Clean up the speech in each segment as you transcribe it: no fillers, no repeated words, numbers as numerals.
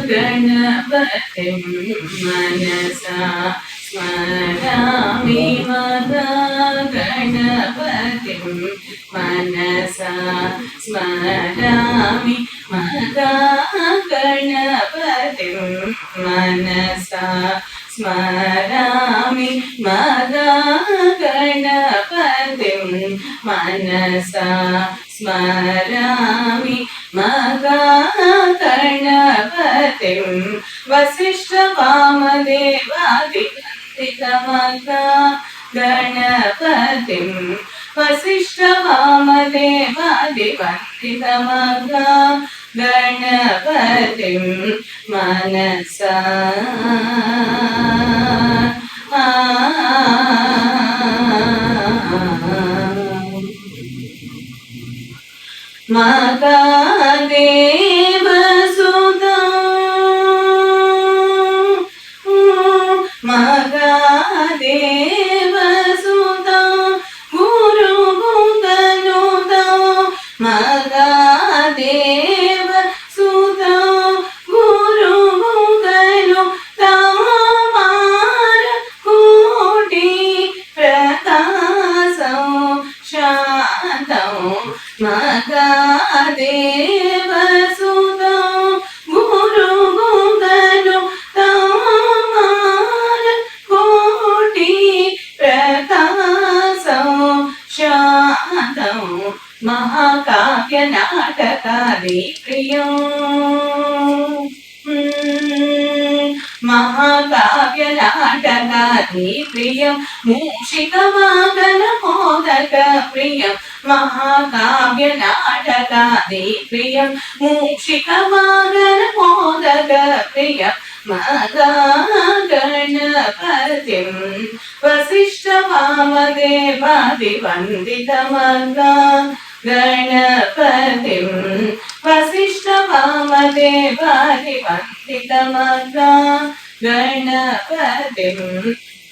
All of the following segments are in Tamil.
गणपतिं मनसा स्मरामि महागणपतिं मनसा स्मरामि महागणपतिं मनसा स्मरामि महागणपतिं मनसा स्मरामि महागणपतिं वसिष्ठवामदेवादिवन्दितमहागणपतिं वसिष्ठवामदेवादिवन्दितमहागणपतिं मनसा महादेवसुता महादेवसुता गुरुगुगनुता महादेवसुता गुरुगुगनुता मारकोटि प्रकाशं शान्तं महादेवसुता गुरुगुगनुता मारकोटि प्रकाशं शान्तं महाकाव्यनाटकादि प्रियं महाकाव्यनाटकादि प्रियं मूषिकवाहनमोदक प्रियं महाकाव्यनाटकादि प्रियं मूषिकवाहनमोदक प्रियं महागणपतिं वसिष्ठवामदेवादिवन्दितमहागणपतिं वसिष्ठवामदेवादिवन्दितमहागणपतिं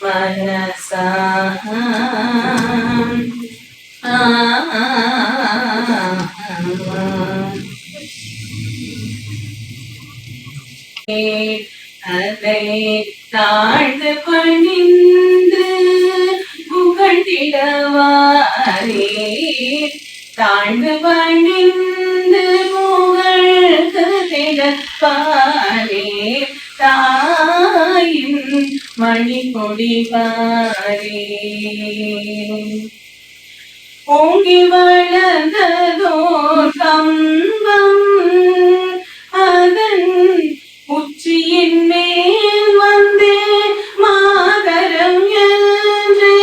मनसा அதை தாழ்ந்து பணிந்து புகழ்ந்திடவாரே தாழ்ந்து பணிந்து புகழ்ந்திடவாரே தாயின் மணிக்கொடி பாரே ஓங்கி வளர்ந்ததோர் கம்பம் அதன் உச்சியின் மேல் வந்தே மாதரம் என்றே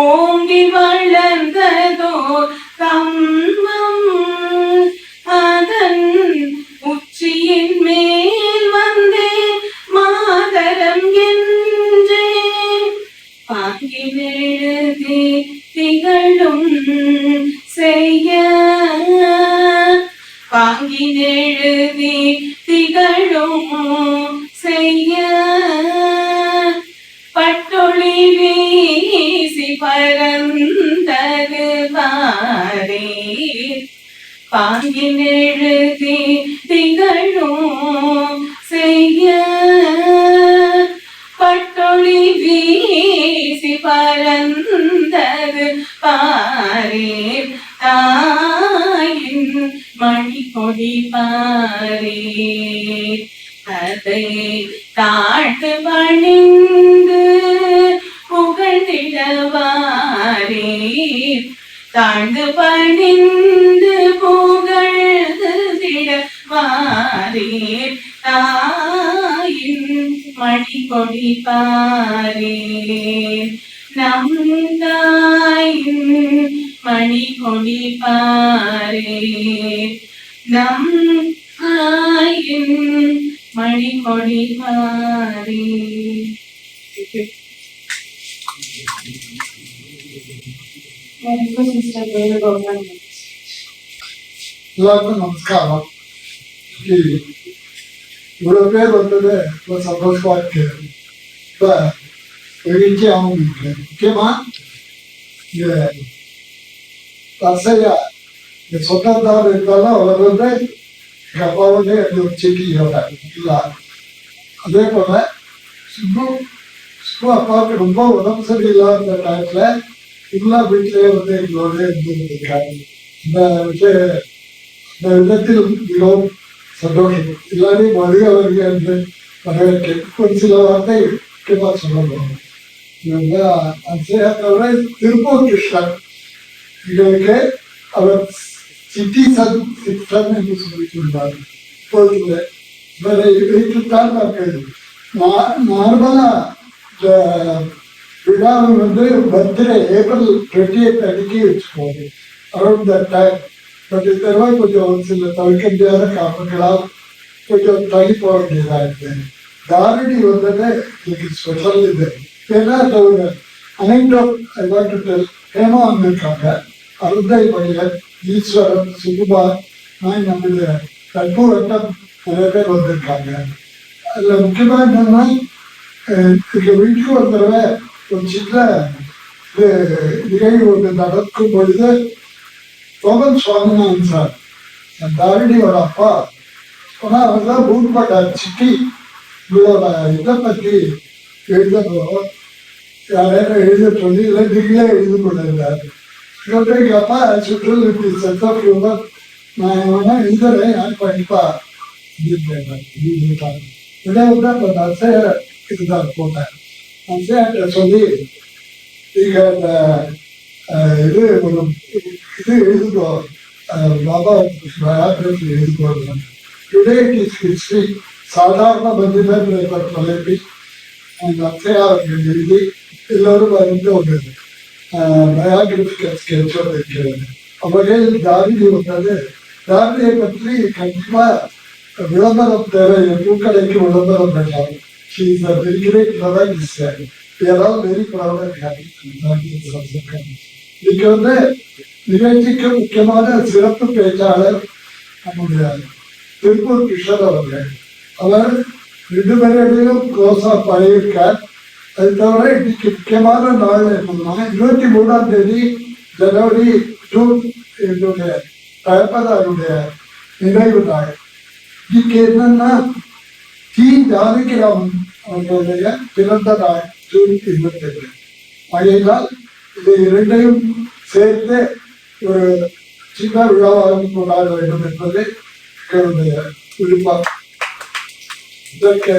ஓங்கி வளர்ந்ததோர் கம்பம் அதன் உச்சியின் மேல் வந்தே மாதரம் என்றே பாங்கினெழுதி திகழும் செய்ய பாங்கினெழுதி திகழும் செய்ய பட்டொளி வீசி பரந்தது பாரே பாங்கினெழுதி திகழும் செய்ய பட்டொளி வீசி பரந்தது பாரே தாயின் மணிக்கொடி பாரே அதை தாழ்ந்து பணிந்து புகழ்ந்திடவாரே தாழ்ந்து பணிந்து புகழ்ந்திடவாரே தாயின் மணிக்கொடி பாரே நம் தாயின் மணிக்கொடி பாரே நம் தாயின் மணிக்கொடி பாரே. எல்லாருக்கும் நமஸ்காரம். இவ்வளவு பேர் வந்தது ரொம்ப சந்தோஷமா இருக்கு. இப்ப மகிழ்ச்சியாகவும் இருக்கு. முக்கியமா இங்க தசையா இங்க சொந்தத்தார் இருந்தாலும் அவர் வந்து எங்கள் அப்பாவுடைய அது ஒரு சிட்டியோட இல்லை. அதே போல் சுப்பு சுப்பு அப்பாவுக்கு ரொம்ப உடம்பு சரியில்லாத டயத்தில் எல்லா வீட்டிலேயே வந்து எங்களோட இருந்திருக்காங்க. இந்த இந்த விதத்தில் மிகவும் சந்தோஷம். எல்லாரையும் வருக வருக என்று வரவேற்கிறேன். ஒரு சில வார்த்தை முக்கியமாக சொல்லணும். தவிர திருப்பூர் கிருஷ்ணன் எங்களுக்கு அவர் சிட்டி சித்தன் என்று சொல்லிக்கொண்டார். இப்போது இதுதான் நாங்கள் நார்மலா இந்த விழாவை வந்து பர்த்டே April 28 அன்னைக்கு வச்சுக்கோங்க. Around that time. பட் இதெல்லாம் கொஞ்சம் சில தவிர்க்க முடியாத காரணங்களால் கொஞ்சம் தள்ளி போக வேண்டியதாக இருக்குது. தாரணி வந்தது எனக்கு ஸ்பெஷல் இது. ஏன்னா அந்த ஒரு அனைவரும் ஹேமா வந்திருக்காங்க, அருந்தை பையன், ஈஸ்வரன், சுகுமார், நான் நம்முடைய கற்பூர் வட்டம் நிறைய பேர் வந்திருக்காங்க. அதில் முக்கியமாக என்னன்னா எங்கள் வீட்டுக்கு ஒரு தடவை ஒரு சின்ன நிகழ்வு ஒன்று நடக்கும் பொழுது கோபன் சுவாமிநாதன் சார் தாரணியோட அப்பா ஆனால் அவர் தான் பூட்பட்டார் சிட்டி உங்களோட இதை பற்றி எழுதணும் யாரையும் எழுத சொல்லி இல்லை நீங்களே எழுதி கொண்டிருந்தார். எங்கள் அப்பா சுற்றுலா சென்டர் ஹியூமர் நான் வேணா எழுதுறேன் யார் படிப்பா அப்படின்னு விளையாட்டு அந்த நர்சைய இதுதான் போட்டேன். நர்சையாட்ட சொல்லி நீங்கள் அந்த இது ஒரு இது எழுதுக்கோ பாபா பயோகிராஃபி எழுதுக்கோ. டுடே இட் இஸ் ஹிஸ்ட்ரி சாதாரண மனிதர் தலைப்பி நர்சையா அவர்கள் எழுதி எல்லோரும் அறிந்த ஒரு பயோகிராபிக்கல் ஸ்கெட்சோடு இருக்கிறது. அவர்கள் தாரிணி வந்தது. தாரிணியை பற்றி கண்டிப்பாக விளம்பரம் தேவை. பூக்கடைக்கு விளம்பரம் வேண்டாம். She is a very great novelist. We are all very proud of having இன்னைக்கு வந்து நிகழ்ச்சிக்கு முக்கியமான சிறப்பு பேச்சாளர் நம்முடைய திருப்பூர் கிருஷ்ணன் அவர்கள். அவர் 2 பேரையும் க்ளோஸா பழகியிருக்கார். அது தவிர இன்னைக்கு முக்கியமான நாள் என்னன்னா 23ஆம் தேதி ஜனவரி 2 என்னுடைய தயப்பதாருடைய நினைவு நாள். இன்னைக்கு என்னன்னா டி ஜானகிராமன் அவர்களுடைய பிறந்த நாள் ஜூன் 22. ஆகையினால் இது இரண்டையும் சேர்த்து ஒரு சின்ன விழாவாக கொண்டாட வேண்டும் என்பது எங்களுடைய விருப்பம். இதற்கு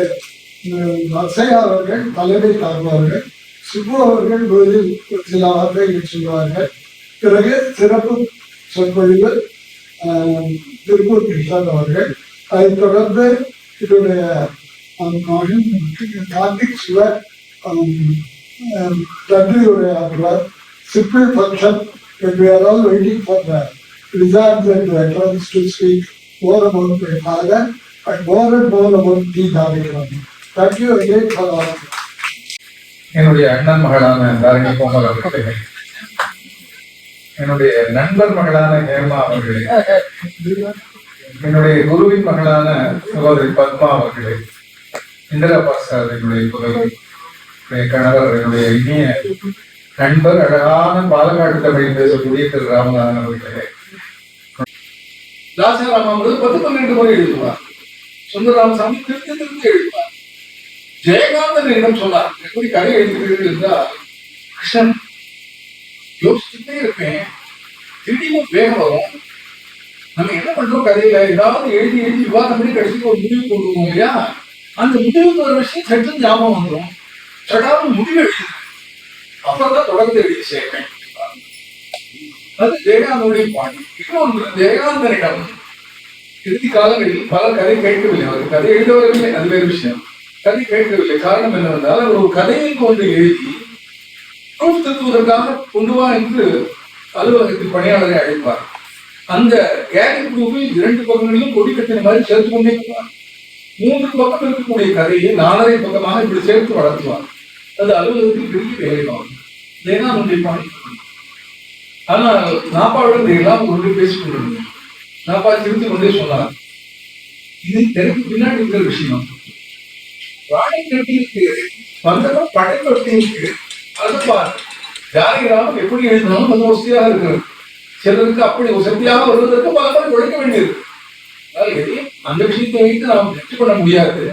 நர்சையா அவர்கள் தலைமை தாங்குவார்கள். சுப்பு அவர்கள் முதலில் சில வார்த்தைகள் சொல்வார்கள். பிறகு சிறப்பு சொற்பொழிவு திருப்பூர் கிருஷ்ணன் அவர்கள். அதைத் தொடர்ந்து இதனுடைய மகன் கார்த்திக் சிவர் நன்றியுடைய ஆற்றுவார். Simple function when we are all waiting for the lizards and veterans to speak more about my father and more about T. Dhanikram. Thank you again for all. என்னுடைய அண்ணன் மகளான தாரணி கோமல் அவர்களே, என்னுடைய நண்பர் மகளான ஹேமா அவர்களே, என்னுடைய குருவின் மகளான சகோதரி பத்மா அவர்களே, இந்திரா பாஸ்கர் என்னுடைய புதல்வி, கணவர், என்னுடைய இனிய நண்பர், அழகான பாலக்காட்டு தமிழில் பேசக்கூடிய திரு ராமநாதன் அவர்களே. தாசராம 10-12 முறை எழுதுவார். சுந்தரராமசாமி திருத்தி எழுதுவார். ஜெயகாந்தனிடம் சொன்னார், எப்படி கதை எழுதுகிறீர்கள் என்றால், கிருஷ்ணன் யோசிச்சுட்டே இருப்பேன், திடீர்னு வேகம் வரும். நம்ம என்ன பண்றோம், கதையில ஏதாவது எழுதி விவாதம் பண்ணி கடைசிக்கு ஒரு முடிவு கொண்டு வருவோம் இல்லையா? அந்த முடிவுக்கு ஒரு விஷயம் சட்டம் ஞாபகம் வந்துடும். சடாவும் முடிவு எழுது, அப்புறம்தான் தொடர்ந்து எழுதி சேர்ப்பேன். அது ஜெயகாந்தனுடைய பாணி. இன்னொன்று, ஜெயகாந்தனிடம் இறுதி காலங்களில் பல கதை கேட்கவில்லை. அவர் கதை எழுதவரவில்லை, அது வேறு விஷயம். கதை கேட்கவில்லை. காரணம் என்னவென்றால், அவர் ஒரு கதையை கொண்டு எழுதி ப்ரூஃப் திருத்துவதற்காக கொண்டு வா என்று அலுவலகத்தில் பணியாளரை அழைப்பார். அந்த கேரிங் ப்ரூஃபில் 2 பக்கங்களிலும் கொடி கட்டின மாதிரி சேர்த்து கொண்டே போவார். 3 பக்கம் இருக்கக்கூடிய கதையை 4.5 பக்கமாக இப்படி சேர்த்து வளர்த்துவார். அது அலுவலகத்தில் பெரிய வேலையாகும். ஏன்னா நம்முடைய பாணி. ஆனால் நாப்பாவுடன் எல்லாம் ஒன்று பேசிக் கொண்டிருந்தேன். நாப்பா திருத்தி கொண்டே சொன்னார், இது எனக்கு பின்னாடி இருக்கிற விஷயம். ராணி கட்டிக்கு வந்ததும் படைக்கட்டிக்கு அதுபார் ஜானகிராமன் எப்படி எழுதினாலும் அது வசதியாக இருக்கிறது. சிலருக்கு அப்படி வசதியாக வருவதற்கு பல பேர் உழைக்க வேண்டியிருக்கு. எதையும் அந்த விஷயத்தை வைத்து நாம் வெற்றி பண்ண முடியாது.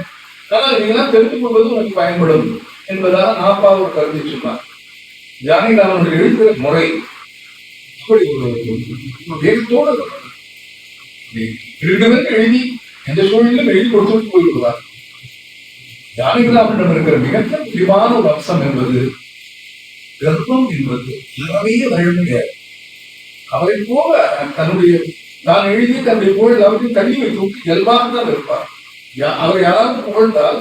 ஆனால் நீங்களாம் தெரிந்து கொள்வது உனக்கு பயன்படும் என்பதாக நாப்பா ஒரு கருத்தை சொன்னார். ஜானகிராமனுடைய எழுத்து முறை அப்படி ஒரு வேகத்தோடு எழுதி எந்த சூழலிலும் எழுதி கொடுத்து போய்விடுவார். ஜானகிராமனிடம் இருக்கிற மிக முக்கியமான ஒரு அம்சம் என்பது கர்ப்பம் என்பது நிறைய வழங்க அவரை போல தன்னுடைய தான் எழுதி தன்னுடைய புகழ் அவருக்கு தள்ளி வைத்து இயல்பாக தான் இருப்பார். அவர் யாராவது புகழ்ந்தால்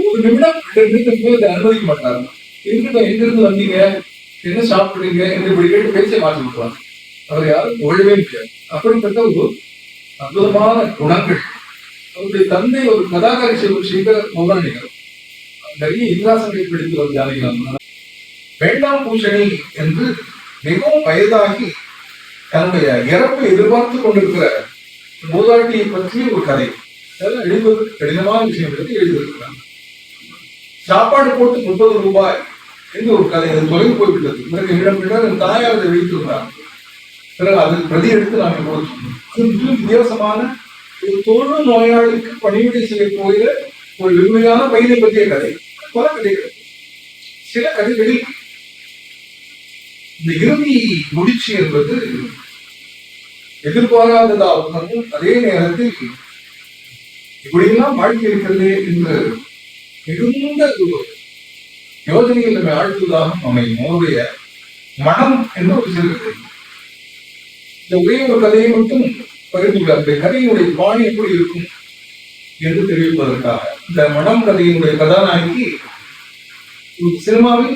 ஒரு நிமிடம் 2 நிமிடம் அனுமதிக்க மாட்டார். எங்கிருந்து வந்தீங்க, என்ன சாப்பிடுறீங்க என்று இப்படி கேட்டு பேச்சை மாற்றி விட்டுவார். அவர் யாரும் புகழவே முடியாது. அப்படிப்பட்ட ஒரு அற்புதமான குணங்கள். அவருடைய தந்தை ஒரு கதாகாரி செல்வம் செய்த மௌலானிகள் நிறைய இதிகாசங்களை பிடித்து வரும் ஜானகிராமன். வேண்டாம் பூஷணி என்று மிகவும் வயதாகி தன்னுடைய இறப்பை எதிர்பார்த்து கொண்டிருக்கிற மூதாட்டியை பற்றி ஒரு கதை. அதெல்லாம் எழுதுவதற்கு கடினமான விஷயம் எடுத்து எழுதியிருக்கிறாங்க. சாப்பாடு போட்டு 30 ரூபாய் என்று ஒரு கதை. அது தொலைவு போய்விட்டது. பிறகு என்னிடம் என் தாயார் அதை வைத்திருந்தார். பிறகு அதற்கு பிரதி எடுத்து நாங்கள் கொடுத்தோம். அது மிகவும் வித்தியாசமான ஒரு தொழு நோயாளிக்கு பணிவிடை செய்ய போகிற ஒரு எளிமையான பயிரை பற்றிய கதை. பல கதைகள். சில கதைகளில் இந்த இறுதி முடிச்சு என்பது எதிர்பாராததாகவும் அதே நேரத்தில் இப்படியெல்லாம் வாழ்க்கை இருக்கிறது என்று மிகுந்த யோஜனையில் நம்மை ஆழ்த்துவதாகவும் அமையும். அவருடைய மனம் என்று ஒரு சிறு இந்த ஒரே ஒரு கதையை மட்டும் பகிர்ந்துள்ளார். இந்த கதையினுடைய பாணி எப்படி இருக்கும் என்று தெரிவிப்பதற்காக இந்த மனம் கதையினுடைய கதாநாயகி ஒரு சினிமாவில்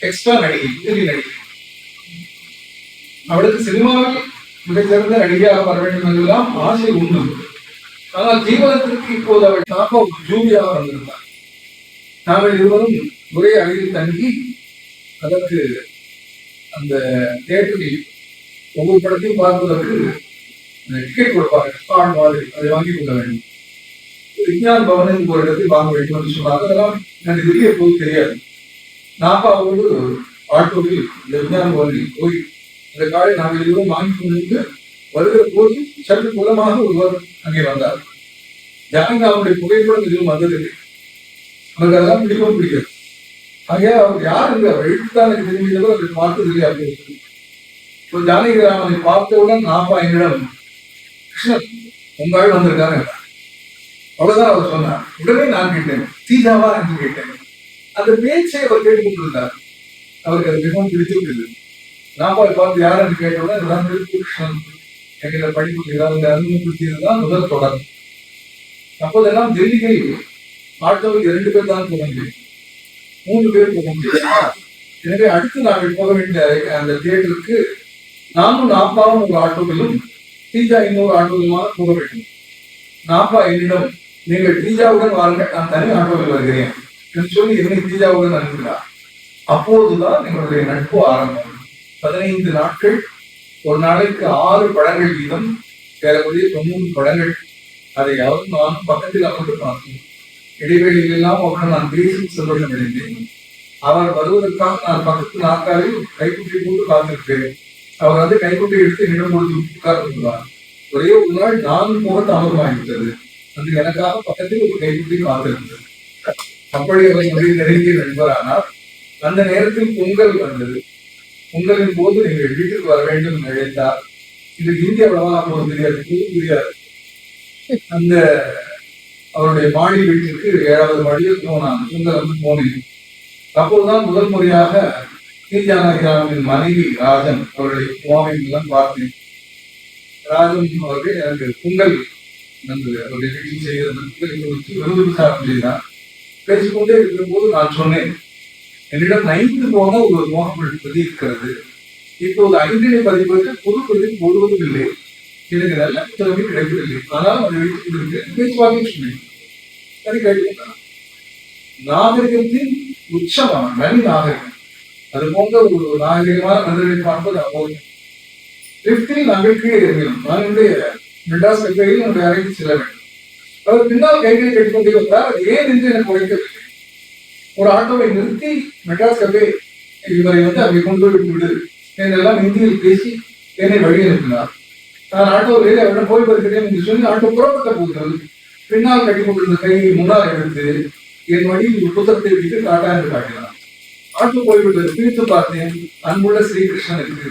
எக்ஸ்ட்ரா நடிகை, உதவி நடிகை. அவளுக்கு சினிமாவில் மிகச்சிறந்த நடிகையாக வர வேண்டும் என்றெல்லாம் ஆசை உண்டு. ஆனால் ஜீவனத்திற்கு இப்போது அவள் நாப்பா ஜூலியாக வந்திருந்தார். நாங்கள் இருவரும் ஒரே அறையில் தங்கி அதற்கு அந்த தியேட்டரில் ஒவ்வொரு படத்தையும் பார்ப்பதற்கு டிக்கெட் கொடுப்பாங்க. ஸ்பாட் மாதிரி அதை வாங்கி கொள்ள வேண்டும். விஞ்ஞான பவனுக்கு ஒரு இடத்தில் வாங்க வேண்டும் என்று சொன்னாங்க. அதெல்லாம் எனக்கு வெளியே போய் தெரியாது. நாப்பாவோடு ஆட்டோவில் இந்த விஞ்ஞான பவனில் போய் இந்த காலை நாங்கள் இருவரும் வாங்கி கொண்டு வருகிற போது சற்று மூலமாக ஒருவர் அங்கே வந்தார். ஜானகிராமனுடைய புகைப்படம் எதுவும் வந்ததில்லை. அவருக்கு அதெல்லாம் பிடிக்கவும் பிடிக்காது. ஆகையா அவர் யார் என்று அவர் எழுத்துத்தான் எனக்கு தெரிவித்ததோ அவருக்கு பார்த்ததில்லை அப்படின்னு சொல்லி இப்போ ஜானகிராமனை பார்த்தவுடன் நாப்பா என்னிடம் கிருஷ்ணன் உங்கள் வந்திருக்காரு. அவ்வளவுதான் அவர் சொன்னார். உடனே நான் கேட்டேன், தீஜாவா என்று கேட்டேன். அந்த பேச்சை அவர் கேட்டுக்கொண்டிருந்தார். அவருக்கு அது மிகவும் பிடித்து விட்டது. நாப்பா பார்த்து யார் என்று கேட்டவுடன் கிருஷ்ணன் என்கிற படிப்பு ஏதாவது அறிமுகப்படுத்தியதுதான் முதல் தொடர். அப்போதெல்லாம் டெல்லியில் ஆட்டோவில் 2 பேர் தான் போக முடியும், 3 பேர் போக முடியும். எனவே அடுத்து நாங்கள் போக வேண்டிய அந்த தியேட்டருக்கு நானும் நாப்பாவும் ஒரு ஆட்டோவிலும் தீஜா இன்னொரு ஆட்டோவிலுமாக போக வேண்டும். நாப்பா என்னிடம் நீங்கள் தீஜாவுடன் வாருங்கள், நான் தனி ஆட்டோவில் வருகிறேன் என்று சொல்லி என்னை தீஜாவுடன் அனுப்பினார். அப்போதுதான் எங்களுடைய நட்பு ஆரம்பம். 15 நாட்கள், ஒரு நாளைக்கு 6 படங்கள் வீதம், ஏறக்குறைய 90 படங்கள். அதை யாரும் நானும் பக்கத்தில் அமர்ந்து பார்த்தோம். இடைவெளியில் எல்லாம் அவருடன் நான் பேசி சந்தோஷம் அடைந்தேன். அவர் வருவதற்காக நான் பக்கத்து நாட்காலில் கைக்குட்டி போட்டு காத்திருக்கிறேன். அவர் வந்து கைக்குட்டி எடுத்து என்னிடம் கொடுத்து உட்கார்ந்துள்ளார். ஒரே ஒரு நாள் நானும் போக தாமதமாகிவிட்டது. அது எனக்காக பக்கத்தில் ஒரு கைக்குட்டி காத்திருந்தது. அப்படி அவர் நெருங்கிய நண்பரானார். அந்த நேரத்தில் பொங்கல் வந்தது. பொங்கலின் போது நீங்கள் வீட்டுக்கு வர வேண்டும் என்று அழைத்தார். இது இந்திய அவ்வளவா அப்போது தெரியாது, புரியாது. அந்த அவருடைய மாடி வீட்டிற்கு 7வது மாடியில் போனான். பொங்கல் வந்து போனேன். அப்போதுதான் முதல் முறையாக ஜானகிராமனின் மனைவி ராஜன் அவர்களை முகாமையெல்லாம் பார்த்தேன். ராஜன் அவர்கள் எனக்கு பொங்கல் அவருடைய வீட்டில் செய்கிறது விருது விசாரணை செய்தார். பேசிக்கொண்டே இருக்கிற போது நான் சொன்னேன், என்னிடம் 9 போன ஒரு மோகம் பிரதி இருக்கிறது. இப்போது 5 பதிப்பதற்கு பொது பதிப்பு போடுவதும் இல்லை. எனக்கு நல்ல புத்தகமே கிடைக்கவில்லை. ஆனால் அதை வைத்துக் கொண்டிருக்கிறேன். பேச்சுவாக்கே சொன்னேன். சரி கேட்டுக்கொண்டார். நாகரிகத்தின் உச்சமான நவீ நாகரிகம், அது போன்ற ஒரு நாகரிகமான மனிதர்களை பார்ப்பது அப்போது லிப்டில் நாங்கள் கீழே இருக்கிறோம். நான் என்னுடைய மெட்ராஸ் கல்லூரியில் என்னுடைய அறைக்கு செல்ல வேண்டும். அவர் பின்னால் கைகளை கட்டிக்கொண்டே வந்தார். அது ஏன் என்று எனக்கு உழைக்கவில்லை. ஒரு ஆட்டோவை நிறுத்தி மெட்ராஸ் கல்வே இவரை வந்து அங்கே கொண்டு போய் விட்டு விடு என்றெல்லாம் இந்தியில் பேசி என்னை வழி அனுப்பினார். நான் ஆட்டோவில் அவரிடம் போய் வருகிறேன் என்று சொல்லி ஆட்டோ புறப்பட்ட போகிறது. பின்னால் கட்டி கொண்டிருந்த கையை முன்னால் எடுத்து என் வழியில் ஒரு புத்தகத்தை வைத்து காட்டா என்று காட்டினான். ஆட்டோ போய்விட்டது. பிரித்து பார்த்தேன். அன்புள்ள ஸ்ரீகிருஷ்ணனுக்கு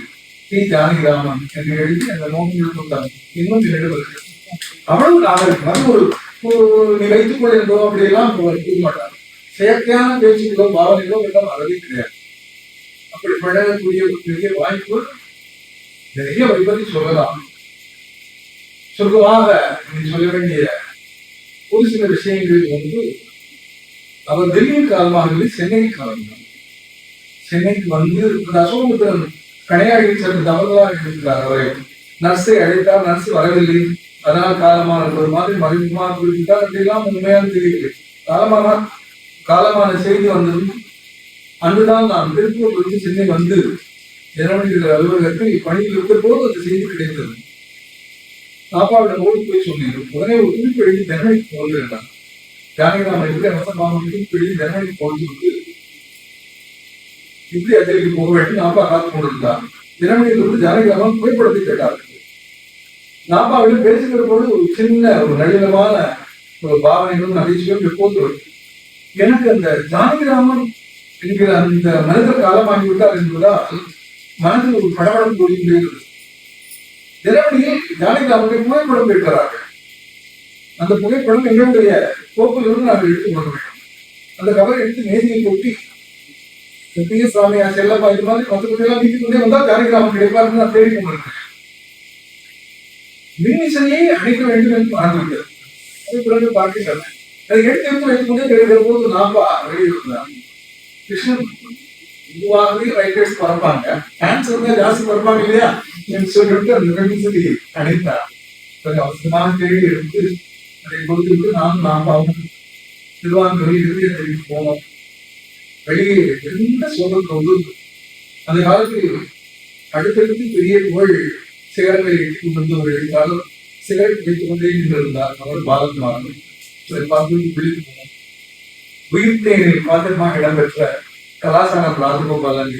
டி ஜானகிராமன் என்று எழுதி அந்த நோக்கில் புத்தகம் இன்னும் 2 வருஷம். அவ்வளவு நாகரிகம். அது ஒரு நீ வைத்துக் கொள்ளிருந்தோ அப்படியெல்லாம் கூற மாட்டார். செயற்கையான பேச்சுகளோ பாவனைகளோ எல்லாம் அறவே கிடையாது. அப்படி பழகக்கூடிய ஒரு பெரிய வாய்ப்பு நிறைய வைப்பதை சொல்லலாம். சுருக்கமாக நீ சொல்ல வேண்டிய ஒரு சில விஷயங்கள் அவர் டெல்லியில் காலமாகவே சென்னையில் காலமாக சென்னைக்கு வந்து அசோகமுத்திரன் கனையாடி சென்று தவறுதலாக இருக்கிறார். அவரை நர்ஸை அழைத்தார், நர்ஸ் வரவில்லை, அதனால் காலமான ஒரு மாதிரி மறைமுகமாக குறிப்பிட்டார். அப்படியெல்லாம் உண்மையான தெரியவில்லை. காலமான செய்தி வந்தது. அன்றுதான் நான் திருப்பூரிலிருந்து சென்னை வந்து ஜனவரி அலுவலகத்தில் பணியில் இருக்கிற போது அந்த செய்தி கிடைத்தது. பாப்பாவிடம் ஓடி போய் சொன்னேன். உடனே ஒரு குறிப்பு எழுதி தனவழிக்கு போகிறான். ஜானகிராமன் எப்படி அவசரமாக குறிப்பு எழுதி தனவழிக்கு போகிறது இப்படி அதிലേക്ക് போக வேண்டும். நாப்பா காத்து கொண்டிருந்தார். தினமணியிலிருந்து ஜானகிராமன் புகைப்படத்தை கேட்டார்கள். நாப்பாவிடம் பேசுகிற போது ஒரு சின்ன ஒரு நளினமான ஒரு பாவனைகளும் நகைச்சுவையும் எப்போது எனக்கு அந்த ஜானகிராமன் என்கிற அந்த மனிதர் காலமாகிவிட்டார் என்பதால் மனதில் ஒரு படபடம் கூடியிருந்தது. தினமணியில் ஜானகிராமனுடைய புகைப்படம் கேட்கிறார்கள். அந்த புகைப்படம் எங்களுடைய கோப்பிலிருந்து நாங்கள் எடுத்துக் கொள்ள வேண்டும். அந்த கவரை எடுத்து மேதியை கொட்டி பி எஸ் சுவாமியா செல்லப்பா இது மாதிரி மற்றபடியெல்லாம் வீட்டுக்கு கொண்டே வந்தால் ஜானகிராமன் கிடைப்பார் நான் தேடி கொண்டிருக்கிறேன். மின்னிசையை அணைக்க வேண்டும் என்று மறந்துவிட்டது. அதை பிறகு பார்க்கிறேன். அதை எடுத்து வைத்துக் கொண்டே தெரிகிற போது நாப்பா வெளியிருந்தார். கிருஷ்ணன் பொதுவாகவே ரைட்டர்ஸ் பரப்பாங்க, ஆன்சர் தான் ஜாஸ்தி பரப்பாங்க இல்லையா என்று சொல்லிவிட்டு அந்த மின்னிசை அணைத்தார். அவசரமாக தேடி எடுத்து அதை கொடுத்துவிட்டு நானும் நாப்பாவும் திருவாங்கூரில் இறுதியை போனோம். வெளியே எந்த சோதனை அந்த காலத்தில் அடுத்தடுத்து பெரிய புகழ் சிகரங்களை எட்டிக் கொண்டு ஒரு எழுத்தாளர் சிகரெட் வைத்துக் கொண்டே நின்றிருந்தார். அவர் பாலகுமாரன். பார்த்து விழித்து போனோம். உயிர்த்தேனில் பாத்திரமாக இடம்பெற்ற கலாசார ராஜகோபாலன்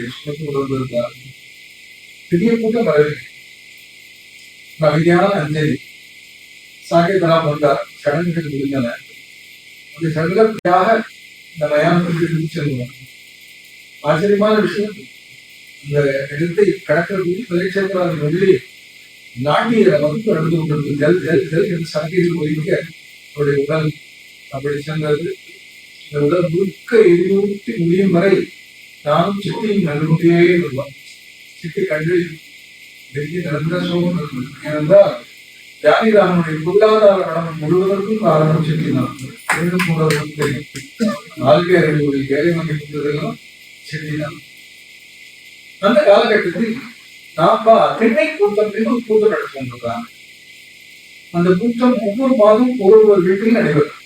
உணர்ந்திருந்தார். பெரிய கூட்டம் வரவில்லை. அமைதியான அஞ்சலி சாகியதெல்லாம் வந்தார். சடங்குகள் முடிந்தன. அந்த சடங்குகளுக்காக இந்த மயானத்திற்கு செல்வோம். ஆச்சரியமான விஷயம், இந்த இடத்தை கடற்கரை பரீட்சைகளால் வெளியே நாட்டிய வகுப்பு நடந்து கொண்டிருந்தது. ஜல் ஜல் ஜல் என்று சங்கையில் ஒழிக்க அவருடைய உடல் அப்படி சென்றது. இந்த உடல் முழுக்க எரியூட்டி முடியும் வரை நானும் சிட்டியும் நல்குண்டே இருந்தோம். சிட்டி கண்டு வெளியே நடந்த சோகம் இருந்தது. ஏனென்றால் ஜானகிராமனுடைய பொருளாதார கடமை முழுவதற்கும் காரணம் சிட்டிதான். தெரியும் ஆள்வியார்களுடைய வேலை வாங்கி கொடுத்ததெல்லாம் சிட்டிதான். அந்த காலகட்டத்தில் நாப்பா தென்னை கூட்டம் என்று ஒரு கூட்டம் நடத்தி கொண்டிருக்காங்க. அந்த கூட்டம் ஒவ்வொரு மாதம் ஒவ்வொரு வீட்டில் நடைபெறும்.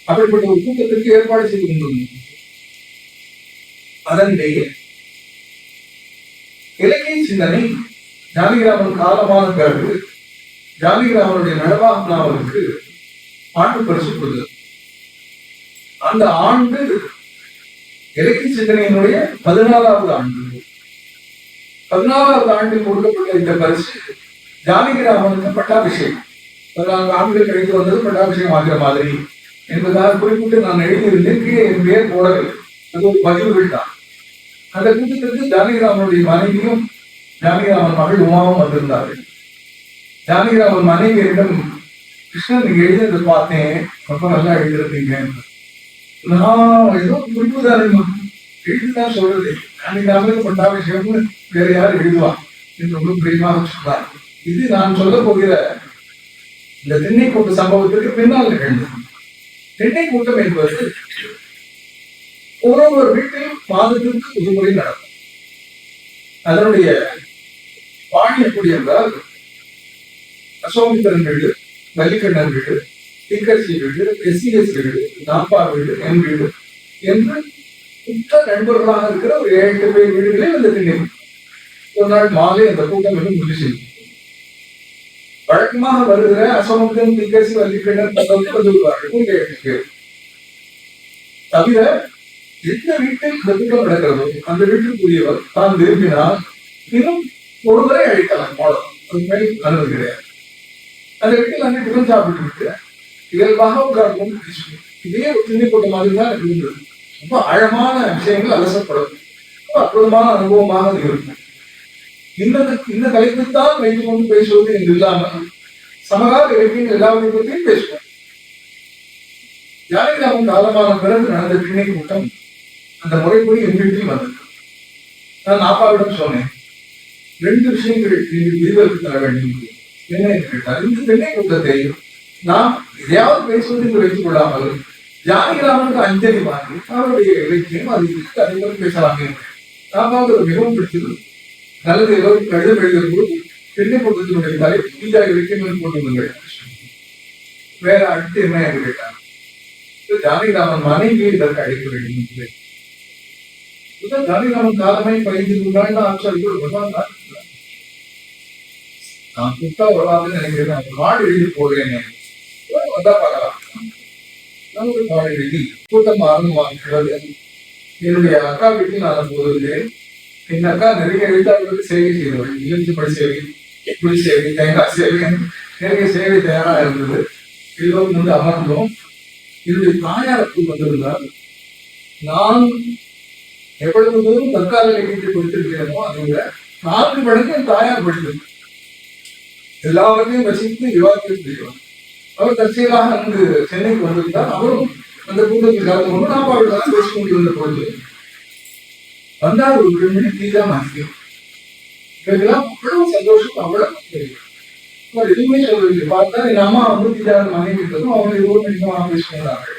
அப்படிப்பட்ட ஒரு கூட்டத்திற்கு ஏற்பாடு செய்து கொண்டிருந்தோம். அதனிடையே இலக்கிய சிந்தனை ஜானகிராமன் காலமான பிறகு ஜானகிராமனுடைய நடவாக நாவலுக்கு ஆண்டு பரிசு கொடுத்தது. அந்த ஆண்டு இலக்கிய சிந்தனையினுடைய 14வது ஆண்டு. 14வது ஆண்டில் கொடுக்கப்பட்ட இந்த பரிசு ஜானகிராமனுக்கு பட்டாபிஷேகம். 14 ஆண்டுகள் கழித்து வந்தது பட்டாபிஷேகம் ஆகிற மாதிரி என்பதாக குறிப்பிட்டு நான் எழுதியிருந்தேன். கீழே என் பெயர் போடவில்லை. அது ஒரு பதிவுகள் தான். அந்த கூட்டத்திற்கு ஜானகிராமனுடைய மனைவியும் ஜானகிராமன் மகள் உமாவும் வந்திருந்தார்கள். ஜானகிராமன் மனைவியிடம் கிருஷ்ணன் நீங்க எழுதுறது பார்த்தேன், ரொம்ப நல்லா எழுதிருந்தீங்க. நான் ஏதோ குறிப்புதானே எழுதிதான் சொல்றது, ஜானகிராமனுக்கு பட்டாபிஷேகம்னு வேற யாரும் எழுதுவான் என்று ரொம்ப பிரியமாக சொன்னார். இது நான் சொல்ல போகிற இந்த தென்னை கூட்ட சம்பவத்திற்கு பின்னால் நிகழ்ந்தது. தென்னை கூட்டம் என்பது ஒவ்வொரு வீட்டிலும் மாதத்திற்கு ஒரு முறை நடக்கும். அதனுடைய பாணி எப்படி என்றால் அசோகமித்திரன் வீடு, வள்ளிக்கண்ணன் வீடு, டிக்கர்சி வீடு, எஸ்சிஎஸ் வீடு, நாப்பா வீடு, என் வீடு என்று உற்ற நண்பர்களாக இருக்கிற ஒரு 7-8 பேர் வீடுகளே அந்த திண்ணை. ஒரு நாள் மாலை அந்த கூட்டம் என்று முடிவு செய்யும். வழக்கமாக வருகிற அசோகமித்திரன், டிக்கர்சி, வள்ளிக்கண்ணன் தவிர எந்த வீட்டில் இந்த கூட்டம் நடக்கிறதோ அந்த வீட்டுக்குரியவர் தான் விரும்பினால் இன்னும் ஒருவரை அழைக்கலாம். அது மேல் அனுமதி கிடையாது. அந்த வீட்டில் அங்கே டிஃபன் சாப்பிட்டு விட்டு இயல்பாக உட்கார்ந்து பேசுவோம். இதே ஒரு திண்ணை போட்ட மாதிரி தான் எனக்கு இருந்தது. ரொம்ப ஆழமான விஷயங்கள் அலசப்படும். ரொம்ப அற்புதமான அனுபவமாக அது இருக்கும். இந்த தலைப்புத்தான் வைத்துக் கொண்டு பேசுவது என்று இல்லாமல் சமகால இலக்கியங்கள் எல்லாவற்றை பற்றியும் பேசுவோம். ஜானகிராமன் காலமான பிறகு நடந்த திண்ணை கூட்டம் அந்த முறைப்படி என் வீட்டில் வந்தது. நான் அப்பாவிடம் சொன்னேன், 2 விஷயங்கள் விதிவிலக்கு தர வேண்டும். என்ன என்று கேட்டார், இந்த திண்ணை கூட்டத்தை நாம் எதையாவது பேசுவது என்று வைத்துக் கொள்ளாமல் ஜானகிராமனுக்கு அஞ்சலி வாங்கி அவருடைய இலக்கியம் அது அதை பற்றி பேசலாமே. நாமாவது மிகவும் பிடிச்சது. நல்லது ஏதோ கடிதம் எழுதும் போது திண்ணை கூட்டத்தினுடைய தலைப்பு பூஜா இலக்கியம் கொண்டு வந்தீர்கள். வேற அடுத்து என்ன என்று கேட்டார், ஜானகிராமன் மனைவியை இதற்கு அழைக்க வேண்டும். ஜானகிராமன் காலமே 15 ஆட்சியாளர்கள் நான் கூட்டா வருவாங்கன்னு நினைக்கிறேன். மாடு எழுதி போடுறேன் வந்தா பார்க்கலாம். மாடு எழுதி கூட்டம் ஆரம்பமாகிறது. என்னுடைய அக்கா வீட்டில் நான் போது எங்க அக்கா நிறைய எழுத்தாளர்களுக்கு சேவை செய்தவள். இளஞ்சிப்படி சேவை, புளி சேவை, தேங்காய் சேவை, நிறைய சேவை தயாராக இருந்தது. எல்லோரும் வந்து அமர்ந்தோம். என்னுடைய தாயாருக்கு வந்திருந்தால் நான் எவ்வளவு தூரம் தற்கால இலக்கியத்தை கொடுத்திருக்கிறேனோ அதை விட 4 மடங்கு என் தாயார் படித்தது. எல்லாவற்றையும் ரசித்து விவாதித்து செய்வார். அவர் தற்செயலாக அங்கு சென்னைக்கு வந்திருந்தார். அவரும் அந்த கூட்டத்தில் கலந்து கொண்டு நாம் அவர்கள் பேசிக் கொண்டிருந்த பொழுது வந்தார் ஒரு பெண்மணி தீஜா மாசியம். இதெல்லாம் அவ்வளவு சந்தோஷம், அவ்வளவு அவர் எதுவுமே சொல்லவில்லை. பார்த்தா என் அம்மா வந்து தீஜா மனைவி விட்டதும் அவர்கள் இருவரும் நிச்சயமாக பேசிக்கொண்டார்கள்.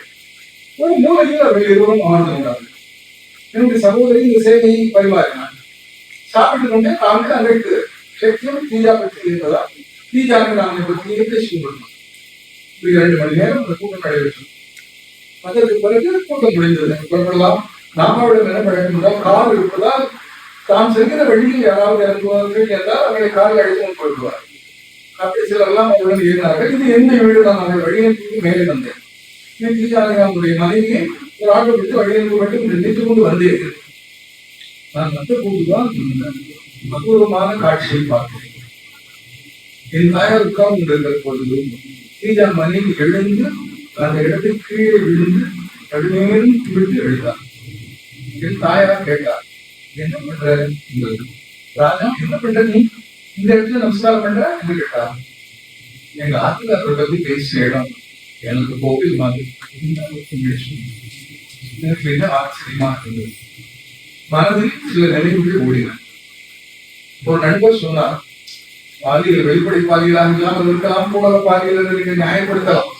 ஒரு மூலையில் அவர்கள் இருவரும் அமர்ந்து கொண்டார்கள். என்னுடைய சகோதரி இந்த சேவையை பரிமாறினார். சாப்பிட்டு கொண்டே நாங்கள் அன்றைக்கு சக்தியும் தீஜா பற்றி இருந்ததா தீஜாவை நாங்கள் பற்றியே பேசிக் கொண்டிருந்தோம். 2 மணி நேரம் அந்த கூட்டம் நடைபெற்றது. அதற்கு பிறகு கூட்டம் முடிந்தது. புறப்படலாம். நாமாவிடம் என்ன பழக்கம் என்றால், கார் இருப்பதால் தான் செல்கிற வழியில் யாராவது இறங்குவார்கள் என்றால் அவர்களை காரில் அழைத்து போயிடுவார். அப்படி சிலரெல்லாம் அவருடன் இருந்தார்கள். இது எந்த வீடு தான் நாங்கள் வழியனுக்கு மேலே வந்தேன். தீஜாவுடைய மனைவியை ஒரு ஆட்டோ விட்டு வழியனுக்கு மட்டும் நினைத்துக் கொண்டு வந்தேன். நான் வந்த போதுதான் அபூர்வமான காட்சியை பார்த்தேன். என் தாயார் உட்கார்ந்து கொண்டிருக்கிற பொழுது தீஜா மனைவி எழுந்து அந்த இடத்தை கீழே விழுந்து கடுமையும் விட்டு எழுந்தார். என் தாயார் கேட்டார், என்ன பண்ற ராஜா, என்ன பண்ற நீ இந்த இடத்துல நமஸ்காரம் பண்ற என்று கேட்டார். எங்க ஆத்துக்காரரை பத்தி பேசிய இடம் எனக்கு கோவில் மாதிரி எனக்கு என்ன ஆச்சரியமா இருந்தது. மனதில் சில நினைவுகள் ஓடின. ஒரு நண்பர் சொன்னார், பாலியல் வெளிப்படை பாலியலாக இல்லாமல் இருக்கலாம், போல பாலியல் நீங்க நியாயப்படுத்தலாம்,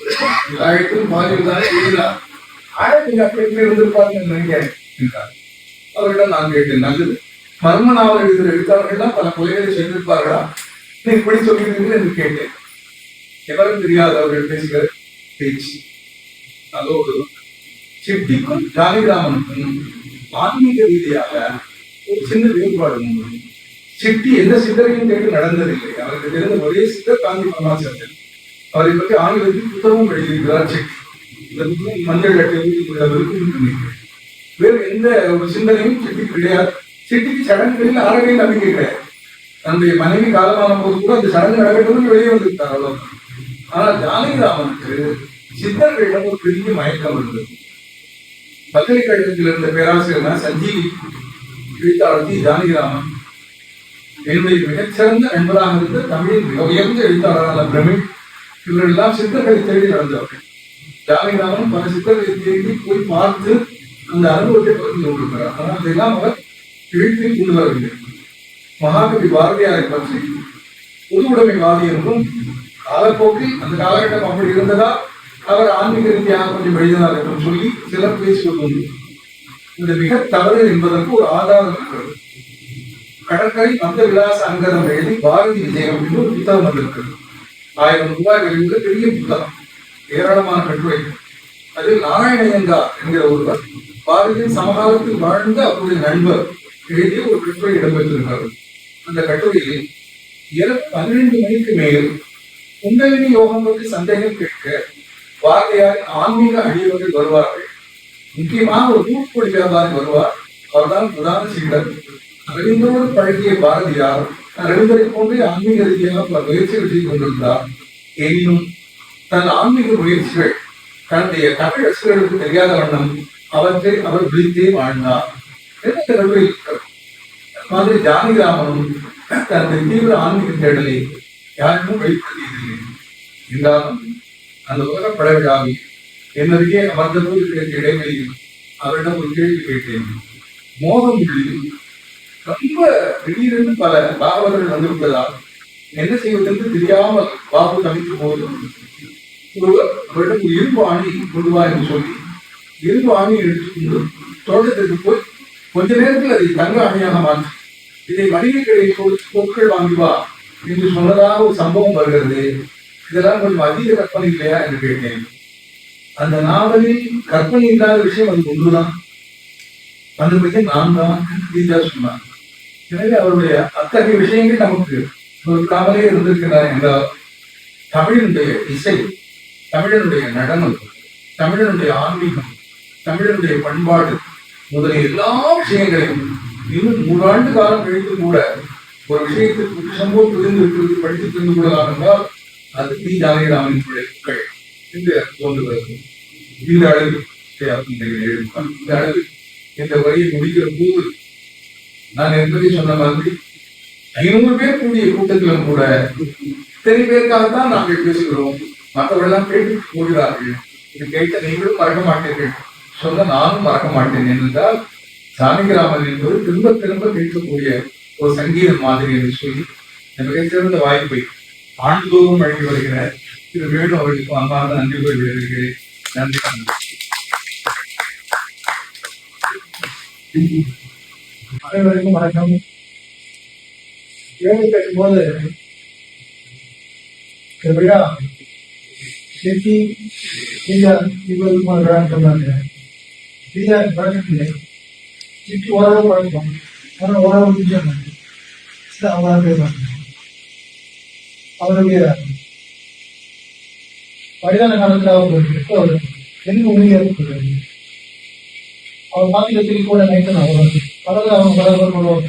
எல்லாருக்கும் பாலியல் தானே எழுதலாம், ஆனா நீங்க அப்படி எப்படி இருந்திருப்பாருன்னு நினைக்கிறேன் என்றார். அவரிடம் நான் கேட்டேன், நல்லது, மர்ம நாவல் எழுதுகிற எழுத்தாளர்கள் பல கொலைகளை செய்திருப்பார்களா, நீ இப்படி சொல்கிறீர்கள் என்று கேட்டேன். எவரும் தெரியாது அவர்கள் பேசுகிற பேச்சு. அதோடு சிட்டிக்கும் ஜானகிராமனுக்கும் ஆன்மீக ரீதியாக ஒரு சின்ன வேறுபாடு உண்டு. சிட்டி எந்த சித்தரையும் கேட்டு நடந்ததில்லை. அவருக்கு தெரிந்த ஒரே சித்தர் காந்தி பரமாச்சாரியர். அவரை பற்றி ஆங்கிலத்தில் புத்தகமும் எழுதியிருக்கிறார் சிட்டி. இந்த புத்தகம் மஞ்சள் அட்டையில் வேறு எந்த ஒரு சிந்தனையும் சிட்டிக்கு கிடையாது. சிட்டிக்கு சடங்குகளில் அறவே நம்பிக்கை கிடையாது. தன்னுடைய மனைவி காலமான போது கூட அந்த சடங்கு நடைபெற்றது வெளியே வந்திருக்கார் அவ்வளவு. ஆனால் ஜானகிராமனுக்கு சித்தர்களிடம் ஒரு பெரிய மயக்கம் இருந்தது. பல்கலைக்கழகத்தில் இருந்த பேராசிரியர் சஞ்சீவி எழுத்தாளர் ஜானகிராமன் என்னுடைய மிகச்சிறந்த நண்பராக இருந்த தமிழின் மிக உயர்ந்த எழுத்தாளரான பிரமிழ் இவர்கள் எல்லாம் சித்தர்களை தேடி நடந்தவர்கள். ஜானகிராமன் பல சித்தர்களை தேடி போய் பார்த்து அந்த அனுபவத்தை பகிர்ந்து கொண்டிருக்கிறார். ஆனால் அதெல்லாம் அவர் எழுத்தில் கொண்டு வரவில்லை. மகாகவி பாரதியாரை பற்றி பொது உடைமைவாதி என்றும் காலப்போக்கில் அந்த காலகட்டம் அப்படி இருந்ததா அவர் ஆன்மீக ரீதியாக கொஞ்சம் எழுதினார் என்றும் சொல்லி சிலர் பேசுவது இந்த மிக தவறு என்பதற்கு ஒரு ஆதாரம் இருக்கிறது. கடற்கரை மந்த விலாச அங்கதம் எழுதி பாரதி விஜயம் என்று ஒரு புத்தகம் வந்திருக்கிறது. 1000 ரூபாய் விளைந்த பெரிய புத்தகம், ஏராளமான கட்டுரை. அதில் நாராயணயங்கார் என்கிற ஒருவர் பாரதியின் சமகாலத்தில் வாழ்ந்த அவருடைய நண்பர் எழுதிய ஒரு கட்டுரை இடம்பெற்றிருக்கிறது. அந்த கட்டுரையில் இரவு 12 மணிக்கு மேல் குண்டலினி யோகம் பற்றி சந்தேகம் கேட்க பாரதியாரின் ஆன்மீக அடியவர்கள் வருவார்கள். முக்கியமாக ஒரு தூக்குப்பொடி வியாபாரி வருவார். அவர்தான் பிரதான சீடர். அரவிந்தரோடு பழகிய பாரதியார் அரவிந்தரை போன்றே ஆன்மீக ரீதியாக பல முயற்சிகள் செய்து கொண்டிருந்தார். எனினும் தன் ஆன்மீக முயற்சிகள் தன்னுடைய தமிழ் ரசிகர்களுக்கு தெரியாத வண்ணம் அவற்றை அவர் விழித்தே வாழ்ந்தார். மாதிரி ஜானகிராமனும் தன்னுடைய தீவிர ஆன்மீக தேடலை யாருக்கும் வெளிப்படுத்தியதில்லை. என்றாலும் அந்த உலக பழவிழாவில் என்னருகே அமர்ந்தபோது கிடைத்த இடைவெளியில் அவரிடம் ஒரு கேள்வி கேட்டேன். மோகம் ரொம்ப திடீரென்று பல பாகவதர்கள் வந்துவிட்டதால் என்ன செய்வதென்று தெரியாமல் பாபு தவிக்கும் போது அவரிடம் ஒரு இரும்பு ஆணி கொண்டு வா என்று சொல்லி இரும்பு ஆணியை எடுத்துக்கொண்டு தோட்டத்திற்கு போய் கொஞ்ச நேரத்தில் அதை தங்க அணியாக மாற்றி இதை மளிகை கடையில் பொருட்கள் வாங்கி வா என்று சொன்னதாக ஒரு சம்பவம் வருகிறது. இதெல்லாம் கொஞ்சம் அதிக கற்பனை இல்லையா என்று கேட்டேன். அந்த நாவலில் கற்பனை இல்லாத விஷயம் அது ஒன்றுதான், அந்த பையன் நான் தான் கீதா சொன்னான். எனவே அவருடைய அத்தகைய விஷயங்கள் நமக்கு ஒரு காவலே இருந்திருக்கிறார் என்றால் தமிழனுடைய இசை, தமிழனுடைய நடனம், தமிழனுடைய ஆன்மீகம், தமிழனுடைய பண்பாடு முதலிய எல்லா விஷயங்களையும் இன்னும் 3 ஆண்டு காலம் கழித்து கூட ஒரு விஷயத்திற்கு சம்பவம் புரிந்திருக்கிறது, படித்து தெரிந்து கொள்ளலாம் என்றால் அது தி ஜானகிராமனின் பிள்ளைகள் என்று தோன்றுகிறது. இந்த அளவில் இந்த அளவில் இந்த வரியை முடிக்கிற போது நான் என்பதை சொன்ன மாதிரி 500 பேர் கூடிய கூட்டத்திலும் கூட இத்தனை பேருக்காகத்தான் நாங்கள் பேசுகிறோம், மற்றவர்களெல்லாம் கேட்டு போகிறார்கள். இது கேட்ட நீங்களும் மறக்க மாட்டீர்கள், சொல்ல நானும் மறக்க மாட்டேன் என்றால் ஜானகிராமன் என்பது திரும்ப திரும்ப கேட்கக்கூடிய ஒரு சங்கீதம் மாதிரி என்று சொல்லி மிகச்சிறந்த வாய்ப்பை ஆண்டுதோறும் வழங்கி வருகிறார். இது மீண்டும் அவர்களுக்கு அன்பான நன்றி கூறி விடுகிறேன். நன்றி. அனைவருக்கும் வணக்கம். கேள்வி கேட்கும்போது இந்த விழா சிட்டி விழான்னு சொன்னாங்க. பழக்கத்தில்லை, சிட்டி ஓரளவு பழக்கம், ஆனால் ஓரளவு விஷயம் அவங்க பேசுவாங்க. அவருடைய வயதான காலத்தில் அவர் எந்த உண்மையாக இருக்கிறாரு. அவர் மாநிலத்தில் கூட நைட்டு அவர் பலரும் அவங்க பலரும் கொள்வாங்க.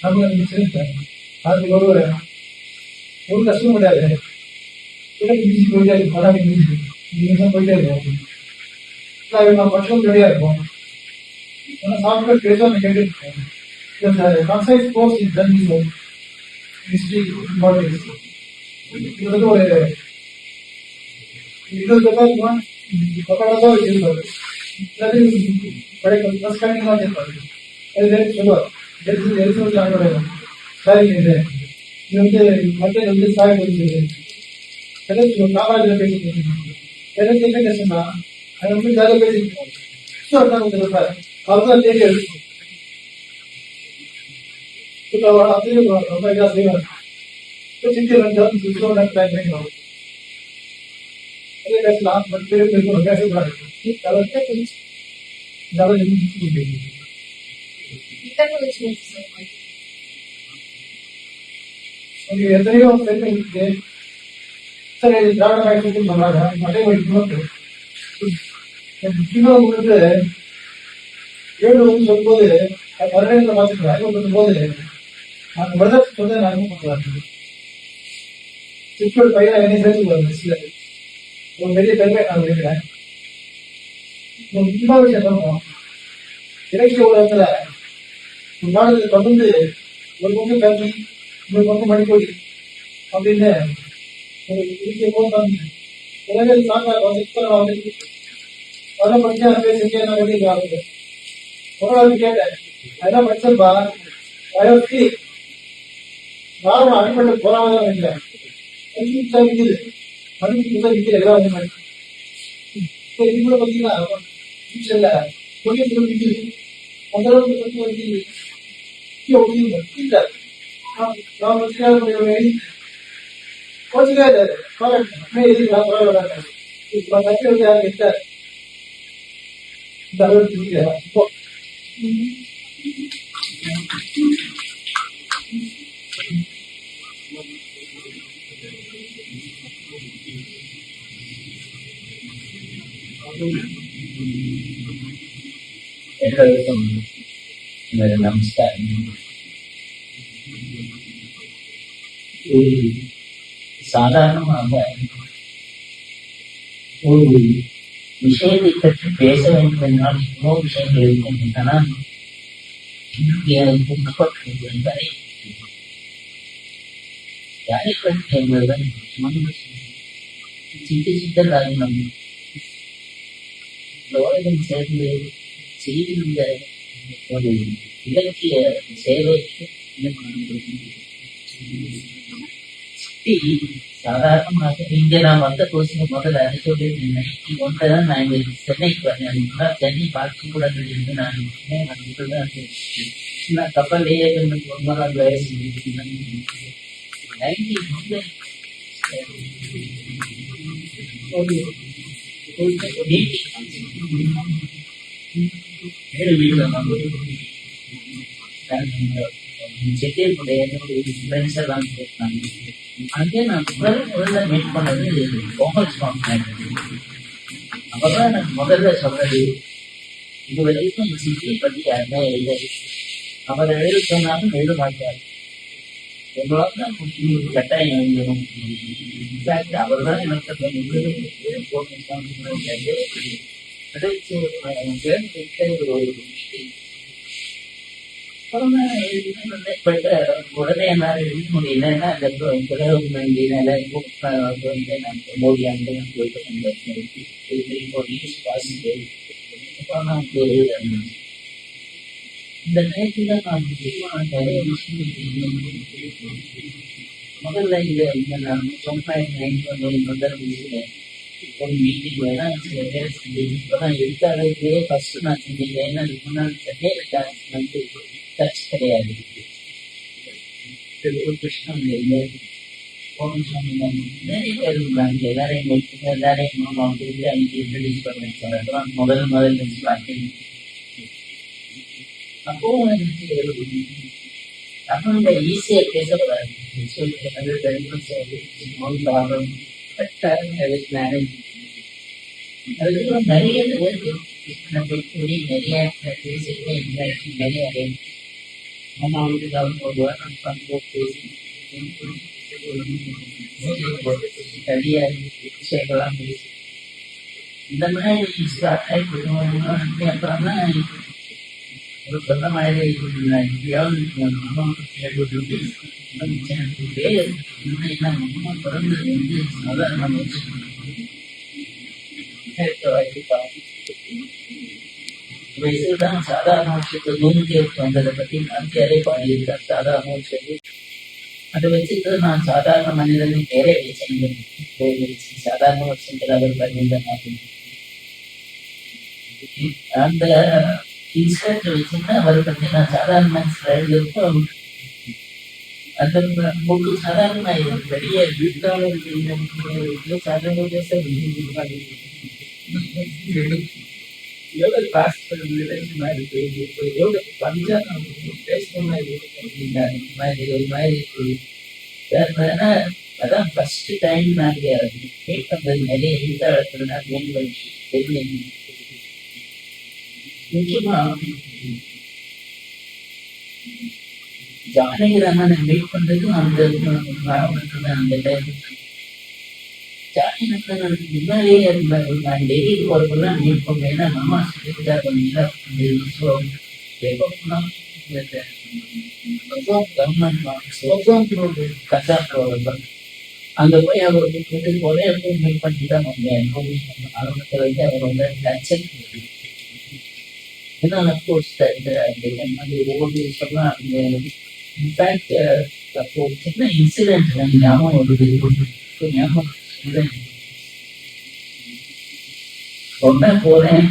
நம்ம சேர்த்தாங்க. அதுக்கு ஒரு கஷ்டம் கிடையாது. மீசி போயிட்டே இருக்கும், படாமி மீசி நீங்க போயிட்டே இருக்கும். நான் பட்சம் ரெடியா இருக்கும். ஆனால் சாப்பிட்டு பேசுவாங்க கேட்டு இருக்கேன். Concise course is done history importance. இது வந்து ஒரு 20 பேருக்குமா பக்கமாக இருப்பாரு. கண்டிப்பாக இருப்பாரு. சொல்லுவார் சாரி இது வந்து மக்கள் வந்து சாய் காமராஜர் பேசிட்டு எனக்கு என்ன கஷ்டம்னா அதை வந்து ஜாலியாக பேசிட்டு இருப்பாரு. அவர் தான் தேடி எடுக்கும். ரொம்ப இதாக செய்வார். சிட்டி வந்து பேசலாம், பட் பேசக்கூடாது. எத்தனையோ பெண்கள் இருக்கு. சரி, திராவிட மாநிலத்தில் சொன்னாங்க மட்டை வடிக்கணும். முக்கியமாக உங்களுக்கு 7 வந்து சொல்லும்போது வருடங்களை பார்த்துக்கிறேன். 50 போது அந்த பிரதர் சொல்ல நான் பண்ணுவாங்க. சிற்றோட பையனை என்னை சேர்த்து ஒரு பெரிய பெருமை நான் நினைக்கிறேன். முக்கியமான விஷயம் சொல்லணும். இலக்கிய உலகத்துல ஒரு நாடுகள் தொடர்ந்து ஒரு பக்கம் கல்வி, இன்னொரு பக்கம் மணிக்கொடி அப்படின்னு ஒரு இலக்கிய போது உலகில் வந்து வர படிச்சா பேசிக்க நான் வெளியே ஆகுது. ஒரு கேட்டேன், அதெல்லாம் படிச்சப்பா வயசுக்கு நானும் அடிப்பட்ட போராதான் இல்லை. விற்குது மனுக்கு விற்கிற எல்லாம் வந்து மணி இப்போ பார்த்தீங்கன்னா ஃபியூச்சர்ல தொழில் விற்குது. அந்த அளவுக்கு வந்து விற்குது. நான் எழுதி கோச்சுக்காது பரவாயில்ல. இப்போ கட்சி வந்து யாரும் இருக்காரு இந்த அளவுக்கு இப்போ நமஸ்காரம். ஒரு சாதாரணமாக ஒரு விஷயத்தை பற்றி பேச வேண்டும் என்றால் எவ்வளோ விஷயங்கள் இருக்கும். ஆனால் யாரை பற்றி என்பதுடன் சிந்தராக நம் உலகம் சேர்ந்து செய்திருந்த ஒரு இலக்கிய சேவைக்கு சாதாரணமாக இங்க நான் வந்த கோர்ஸ் முதல்ல அதை சொல்லியிருந்தேன். ஒன்றுதான் நான் இங்க சென்னைக்கு வந்தேன். சென்னை பார்க்க கூட இருந்து நான் கப்பல்லையே 9 வயசு செட்டியருடைய ஃப்ரெண்ட்ஸ் எல்லாம் கேட்டாங்க. அங்கே நான் முதல்ல மீட் பண்ணது கோமல் சுவாமி. அவர்தான் எனக்கு முதல்ல சொன்னது, இது வரைக்கும் சிட்டியை பற்றி யாருமே எழுத, அவர் எழுத சொன்னாலும் எழுத மாட்டார், எவ்வளவு தான் கட்டாயம் எழுதணும். இன்ஃபேக்ட் அவர் தான் எனக்கு கோமல் சுவாமி உடனே என்னால் எழுத முடியலன்னா அந்த மோடி அந்த போயிட்டு இந்த நேரத்துல நான் நிறைய விஷயம் முதல்ல நான் முதல் ஒரு மீட்டிங் வேணா சில பேர் இப்பதான் எடுத்தாலே ஃபர்ஸ்ட் நான் செஞ்சேன். ஏன்னா முன்னாடி வந்து டச் கிடையாது. கிருஷ்ணன் நிறைய பேர் இருந்தாங்க. எல்லாரையும் இன்ட்ரடியூஸ் பண்ண முதல்ல ஸ்டார்டிங். அப்போ தமிழ்ல ஈஸியா பேசக்கூடாது. அதுக்கப்புறம் நிறைய நிறைய இந்த மாதிரி ஸ்டார்ட் ஆகி அப்புறம் தான் ஒரு சொன்ன மாதிரி பிறந்தது வந்து சாதாரண வயசுதான் சாதாரண விஷயத்தை பூமிக்கு வந்ததை பத்தி நான்கே பாடியிருக்கார். சாதாரண விஷயத்தை அதை வச்சுட்டு நான் சாதாரண மனிதனை நிறைய விஷயங்கள் சாதாரண விஷயங்கள் அவர் பண்ணியிருந்தாங்க. அந்த இன்சிடென்ட் வச்சுன்னா அவரை பத்தி நான் சாதாரண எழுதியிருக்கோம். அந்த புக்கு சாதாரண பெரிய வீட்டாளர்கள் சாதாரண எவ்வளவு காசு எவ்வளவு பஞ்சாபம் பேசுற மாதிரி ஒரு மாதிரி அதான் ஃபர்ஸ்ட் டைம் நாங்க மீட் பண்றது நிறைய எழுத்தாளர்கள் நான் தெரியும். முக்கியமா ஜானகிராமனை மீட் பண்றது அந்த அந்த டைம். ஜானகிராமன் முன்னாடியே இருந்தாரு. நான் டெய்லி போறப்பெல்லாம் மீட் பண்ணேன்னா அம்மா சொல்லிட்டு அங்க போய் அவர் ஒரே மீட் பண்ணிட்டு தான் வந்தேன். ஆரம்பத்துல வந்து அவர் வந்து டச்சல். ஏன்னா அப்கோர்ஸ் ஒவ்வொரு விஷயம்லாம் இன்ஃபேக்ட் அப்போ சின்ன இன்சிடென்ட் ஞாபகம் வருது. ஞாபகம் ஒன்னா போறேன்.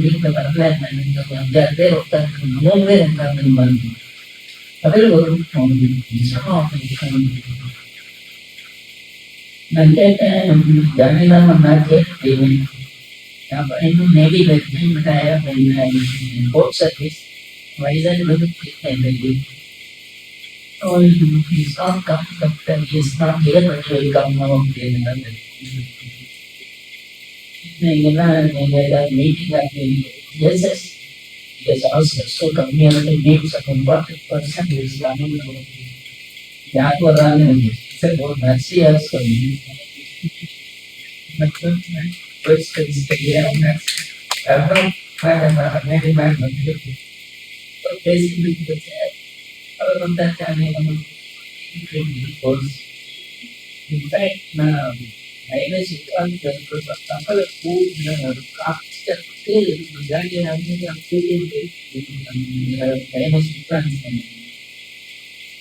வீட்டுல வரல. 5-6 பேர் உட்காந்து 3 பேர் உட்காந்து அதில் ஒரு நான் கேட்டேன், ஜனநாயகம் நான் கேட்டேன். இன்னும் நேவில port service Vizag he's not come, but he's not here, but he will come now. நீங்கெல்லாம் நீங்க ஏதாவது மீட்டிங் ஆகி S Because also so community needs a important person who is running யார் வர்றாங்கன்னு எனக்கு சரி ஒரு நர்ஸி also அவர் வந்தாங்க in fact நான் மைனஸ் தங்களை ஒரு காஸ்டே மைனஸ்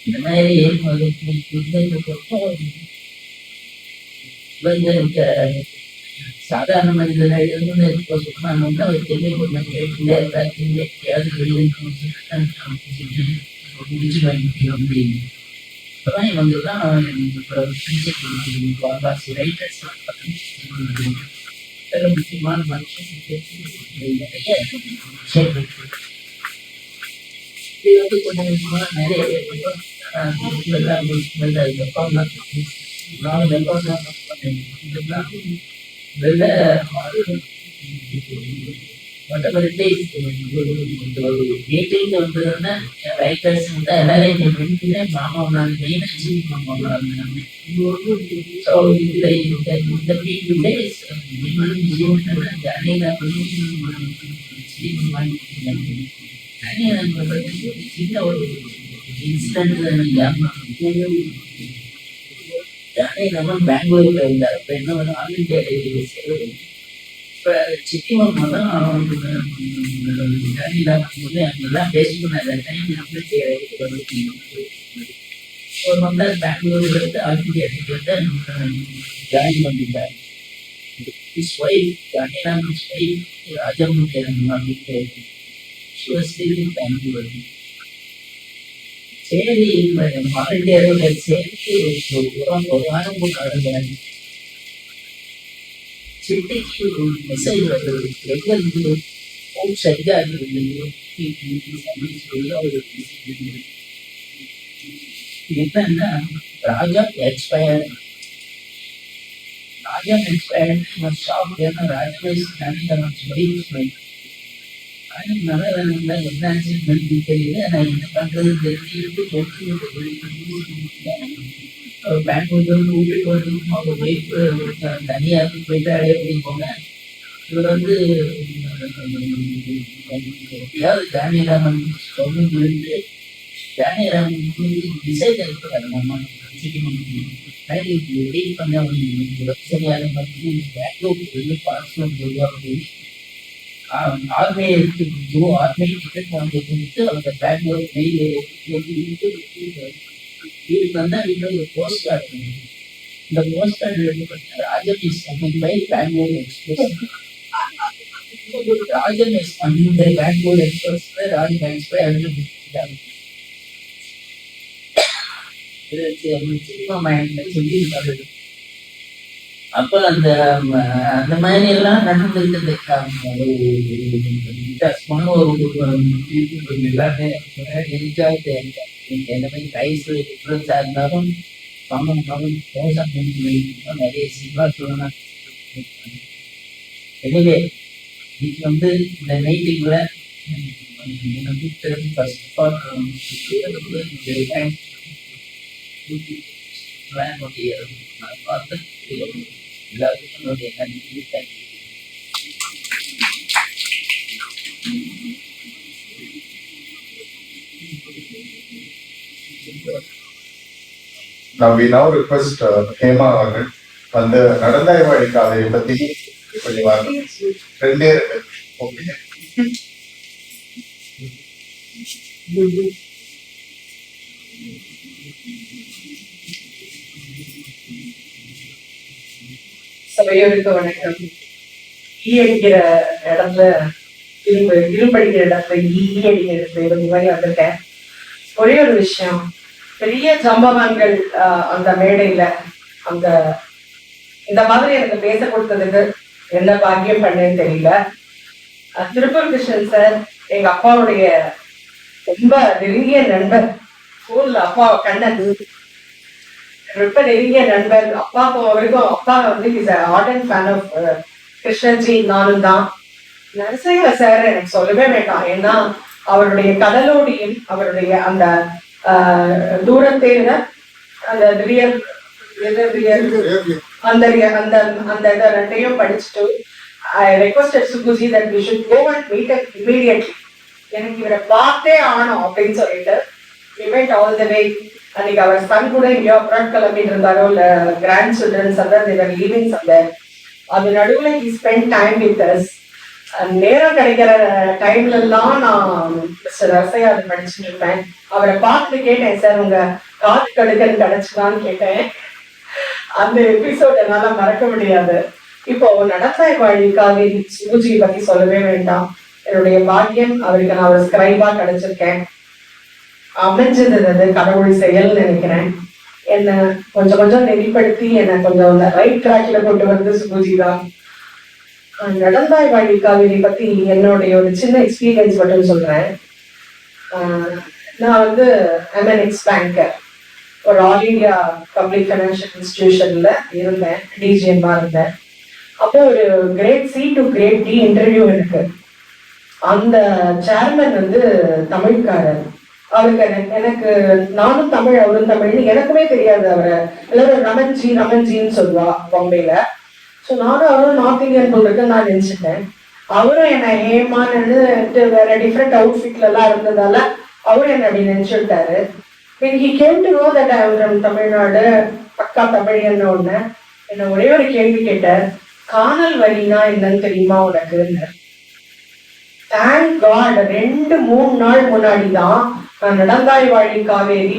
இந்த மாதிரி சாதாரண மனிதர்கள் சொன்னாங்கன்னா ஒரு தெளிவு கொஞ்சம் கேட்டுட்டே அப்படின்னு இப்பதான் இவங்கெல்லாம் வாசி ரைட்டர்ஸ் முக்கியமான மனுஷன் நிறைய இது வந்து கொஞ்சம் கொஞ்சமா நிறைய மீட்டிங் வந்ததுன்னா ரைட்டர்ஸ் வந்து எல்லாரையும் மாமா ஸோ இதுல இந்த மீட்டிங் சின்ன ஒரு இன்சிடென்ட் நம்ம பெங்களூர்ல இருந்தார். இப்ப என்ன பண்ண ஆல் இந்தியா ரேடியோ இப்ப சித்திமா தான் அங்கெல்லாம் பேசிக்கணும் ஒரு வந்தார் பெங்களூர்ல இருந்து ஆல் இந்தியா ரேடியோ தான் ஜாயின் பண்ணிட்டார். His wife, Janiraman's wife, Rajamukhirana, she was still in Bangalore. சரி வாலண்டியரோட சேர்த்து ஒரு வாரம் போட்டு சிட்டிக்கு ஒரு மெசேஜ் வந்தது எங்களுக்கு ஹோம் சரியா இருந்தது என்னன்னா ராஜா எக்ஸ்பயர்ட் ஷாப் ஏன்னா ராஜேஷ் என்னாச்சு தெரியல நான் என்ன பண்றது தெரிஞ்சு பெங்களூர் வீட்டுக்கு வந்து அவங்க ஒய்ஃப் தனியா போயிட்டாரு அப்படிம்போங்க. இவர் வந்து எப்படியாவது ஜானகிராமன் சொல்லுன்னு ஜானகிராமன் டிசைன் இருக்கிறாரு நம்ம வெயிட் பண்ண சரியான பெங்களூர் பாஸ்போர்ட் ஆர்மியை டிக்கெட் வாங்கி கொடுத்து அவங்க பெங்களூர் வீட்டுக்கு வந்தா வீட்டில் ஒரு போஸ்ட் கார்டு இந்த போஸ்ட் கார்டு எழுதப்பட்ட Rajan is coming by Bangalore express. Rajan is coming by Bangalore express Rajan express cinema மைண்ட்ல சொல்லி வருது. அப்ப அந்த அந்த மாதிரி எல்லாம் நடந்துட்டு எல்லாமே இந்த மாதிரி ரைஸ் டிஃப்ரென்ஸா இருந்தாலும் நிறைய சினிமா சொல்லணும். எனவே இது வந்து இந்த மீட்டிங்ல பார்த்து எல்லாருக்கும் நன்றி. Now we now request Hema அவர்கள் வந்து நடந்தாய் வழி காதையை பத்தி கொஞ்சம் ரெண்டே ஓகே. சபையோருக்கு வணக்கம். ஈ அடிக்கிற இடத்துல இரும்படிக்கிற இடத்துல ஈ அடிக்கிற இடத்துல இந்த மாதிரி வந்திருக்கேன். ஒரே ஒரு விஷயம், பெரிய சம்பவங்கள் அந்த மேடையில அந்த இந்த மாதிரி எனக்கு பேச கொடுத்ததுக்கு என்ன பாக்கியம் பண்ணேன்னு தெரியல. திருப்பூர் கிருஷ்ணன் சார் எங்க அப்பாவுடைய ரொம்ப நெருங்கிய நண்பர். ஸ்கூல்ல அப்பா கண்ணன் ரொம்ப நெருங்கிய நண்பர். அப்பாவுக்கும் அவருக்கும் அப்பா வந்து இஸ் ஆர்டன் ஃபேன் ஆஃப் கிருஷ்ணன்ஜி. நானும் தான் நரசிங்க சார் எனக்கு சொல்லவே வேண்டாம். ஏன்னா அவருடைய கடலோடியும் அவருடைய அந்த தூரத்தேன அந்த ரியல் அந்த அந்த அந்த இதை ரெண்டையும் படிச்சுட்டு I requested Suguji that we should go and meet up immediately. எனக்கு இவரை பார்த்தே ஆகணும் அப்படின்னு சொல்லிட்டு we went all the way. அன்னைக்கு அவர் சன் கூட எங்கேயோ அப்ராட் கிளம்பிட்டு இருந்தாரோ இல்ல கிராண்ட் சில்ட்ரன்ஸ் அந்த தேவர் லீவிங் சம்வேர். அது நடுவில் he spent time with us. நேரம் கிடைக்கிற டைம்ல எல்லாம் நான் மிஸ்டர் ரசையா அதை படிச்சுட்டு இருப்பேன். அவரை பார்த்துட்டு கேட்டேன், சார் உங்க காது கடுக்கன் கிடைச்சுதான்னு கேட்டேன். அந்த எபிசோட் என்னால மறக்க முடியாது. இப்போ நடந்தாய் வாழி காவேரி சுகுஜி பத்தி சொல்லவே வேண்டாம். என்னுடைய பாக்கியம், அவருக்கு நான் ஒரு ஸ்கிரைபா கிடைச்சிருக்கேன். அமைஞ்சது அது கடவுள் செயல் நினைக்கிறேன். என்ன கொஞ்சம் கொஞ்சம் நெறிப்படுத்தி என்ன கொஞ்சம் ரைட் ட்ராக்ல கொண்டு வந்து சுகுஜி தான். நடந்தாய் வாழி காவேரி பத்தி என்னுடைய ஒரு சின்ன எக்ஸ்பீரியன்ஸ் மட்டும் சொல்றேன். நான் வந்து எக்ஸ் பேங்கர், ஒரு ஆல் இண்டியா பப்ளிக் ஃபைனான்சியல் இன்ஸ்டிடியூஷன்ல இருந்தேன், டிஜிஎம்மா இருந்தேன். அப்போ ஒரு grade C to grade D interview இருக்கு. அந்த சேர்மன் வந்து தமிழ்காரர். அவருக்கு எனக்கு நானும் தமிழ் அவரும் தமிழ்னு எனக்குமே தெரியாது. அவரை எல்லாரும் ரமன்ஜின்னு சொல்லுவா பாம்பேல. ஸோ நானும் அவரும் நார்த் இந்தியன் போல் நான் நினைச்சிட்டேன். அவரும் என்னை ஏமான்னு வேற டிஃப்ரெண்ட் அவுட்ஃபிட்ல எல்லாம் இருந்ததால அவரும் என்னை அப்படி நினைச்சுட்டாரு. when he came to know that I am from Tamil Nadu, பக்கா தமிழ் ஒண்ணு, என்ன ஒரே ஒரு கேள்வி கேட்டார், காணல் வரினா என்னன்னு தெரியுமா உனக்குன்னு. தேங்க் காட் 2-3 நாள் முன்னாடிதான் நான் நடந்தாய் வாழி Kaveri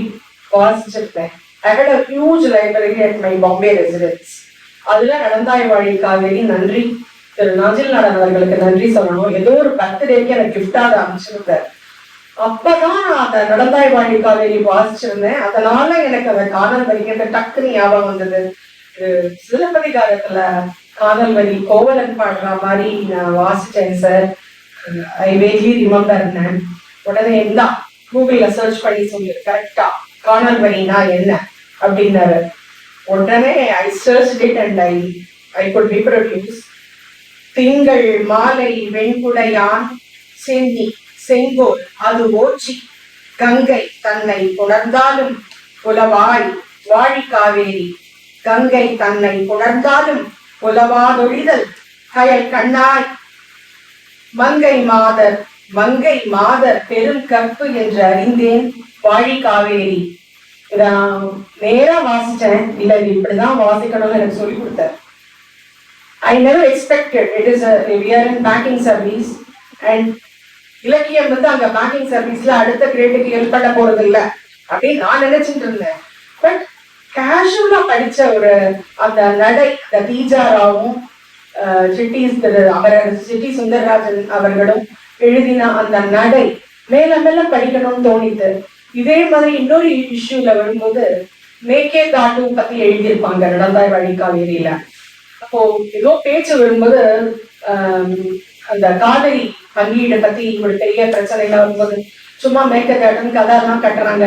வாசிச்சிருப்பேன். I had a huge library at my Bombay residence. அதுல நடந்தாய் வாழி காவேரி, நன்றி திரு நாஜில் நாடன் அவர்களுக்கு நன்றி சொல்லணும். ஏதோ ஒரு பர்த்டேக்கு எனக்கு கிஃப்டா அதை அமைச்சிருந்தார். அப்பதான் நான் அந்த நடந்தாய் வாழி காவேரி வாசிச்சிருந்தேன். அதனால எனக்கு அந்த காதல் வரிக்கின்ற டக்குனு ஞாபகம் வந்தது. சிலப்பதிகாரத்துல காதல் வரி கோவலன் பாடுற மாதிரி நான் வாசிச்சேன் சார். ஐ வேக்லி ரிமெம்பர். உடனே எந்த கூகுள்ல சர்ச் பண்ணி சொல்லு கரெக்டா காதல் வரினா என்ன அப்படின்னாரு. உடனே I search it and I could reproduce. திங்கள் மாலை வெண்குடையான் சென்னி செங்கோல் அது ஓச்சி கங்கை தன்னை புணர்ந்தாலும் புலவாய் வாழி காவேரி கங்கை தன்னை புணர்ந்தாலும் புலவாதொழிதல் கயல் கண்ணாய் மங்கை மாதர் பெரும் கற்பு என்று அறிந்தேன் வாழி காவேரி. இத நேரா வாசிச்சேன். இல்ல இது இப்படிதான் வாசிக்கணும்னு எனக்கு சொல்லி கொடுத்தார். I never expected. It is we are in banking service and இலக்கியம் வந்து அங்க பேங்கிங் சர்வீஸ்ல அடுத்த கிரேடுக்கு ஹெல்ப் பண்ண போறது இல்ல அப்படின்னு நான் நினைச்சிட்டு இருந்தேன். பட் கேஷுவலா படிச்ச ஒரு அந்த நடை, இந்த தீஜாராவும் சிட்டி சுந்தரராஜன் அவர்களும் எழுதின அந்த நடை மேல மேல படிக்கணும்னு தோணித்து. இதே மாதிரி இன்னொரு இஷ்யூல வரும்போது மேக்கே தாட்டு பத்தி எழுதியிருப்பாங்க நடந்தாய் வாழி காவேரியில. அப்போ ஏதோ பேச்சு வரும்போது அந்த காவிரி பங்கீடு பத்தி ஒரு பெரிய பிரச்சனை எல்லாம் வரும்போது சும்மா மேக்கதாட்டுன்னு கதையெல்லாம் கட்டுறாங்க.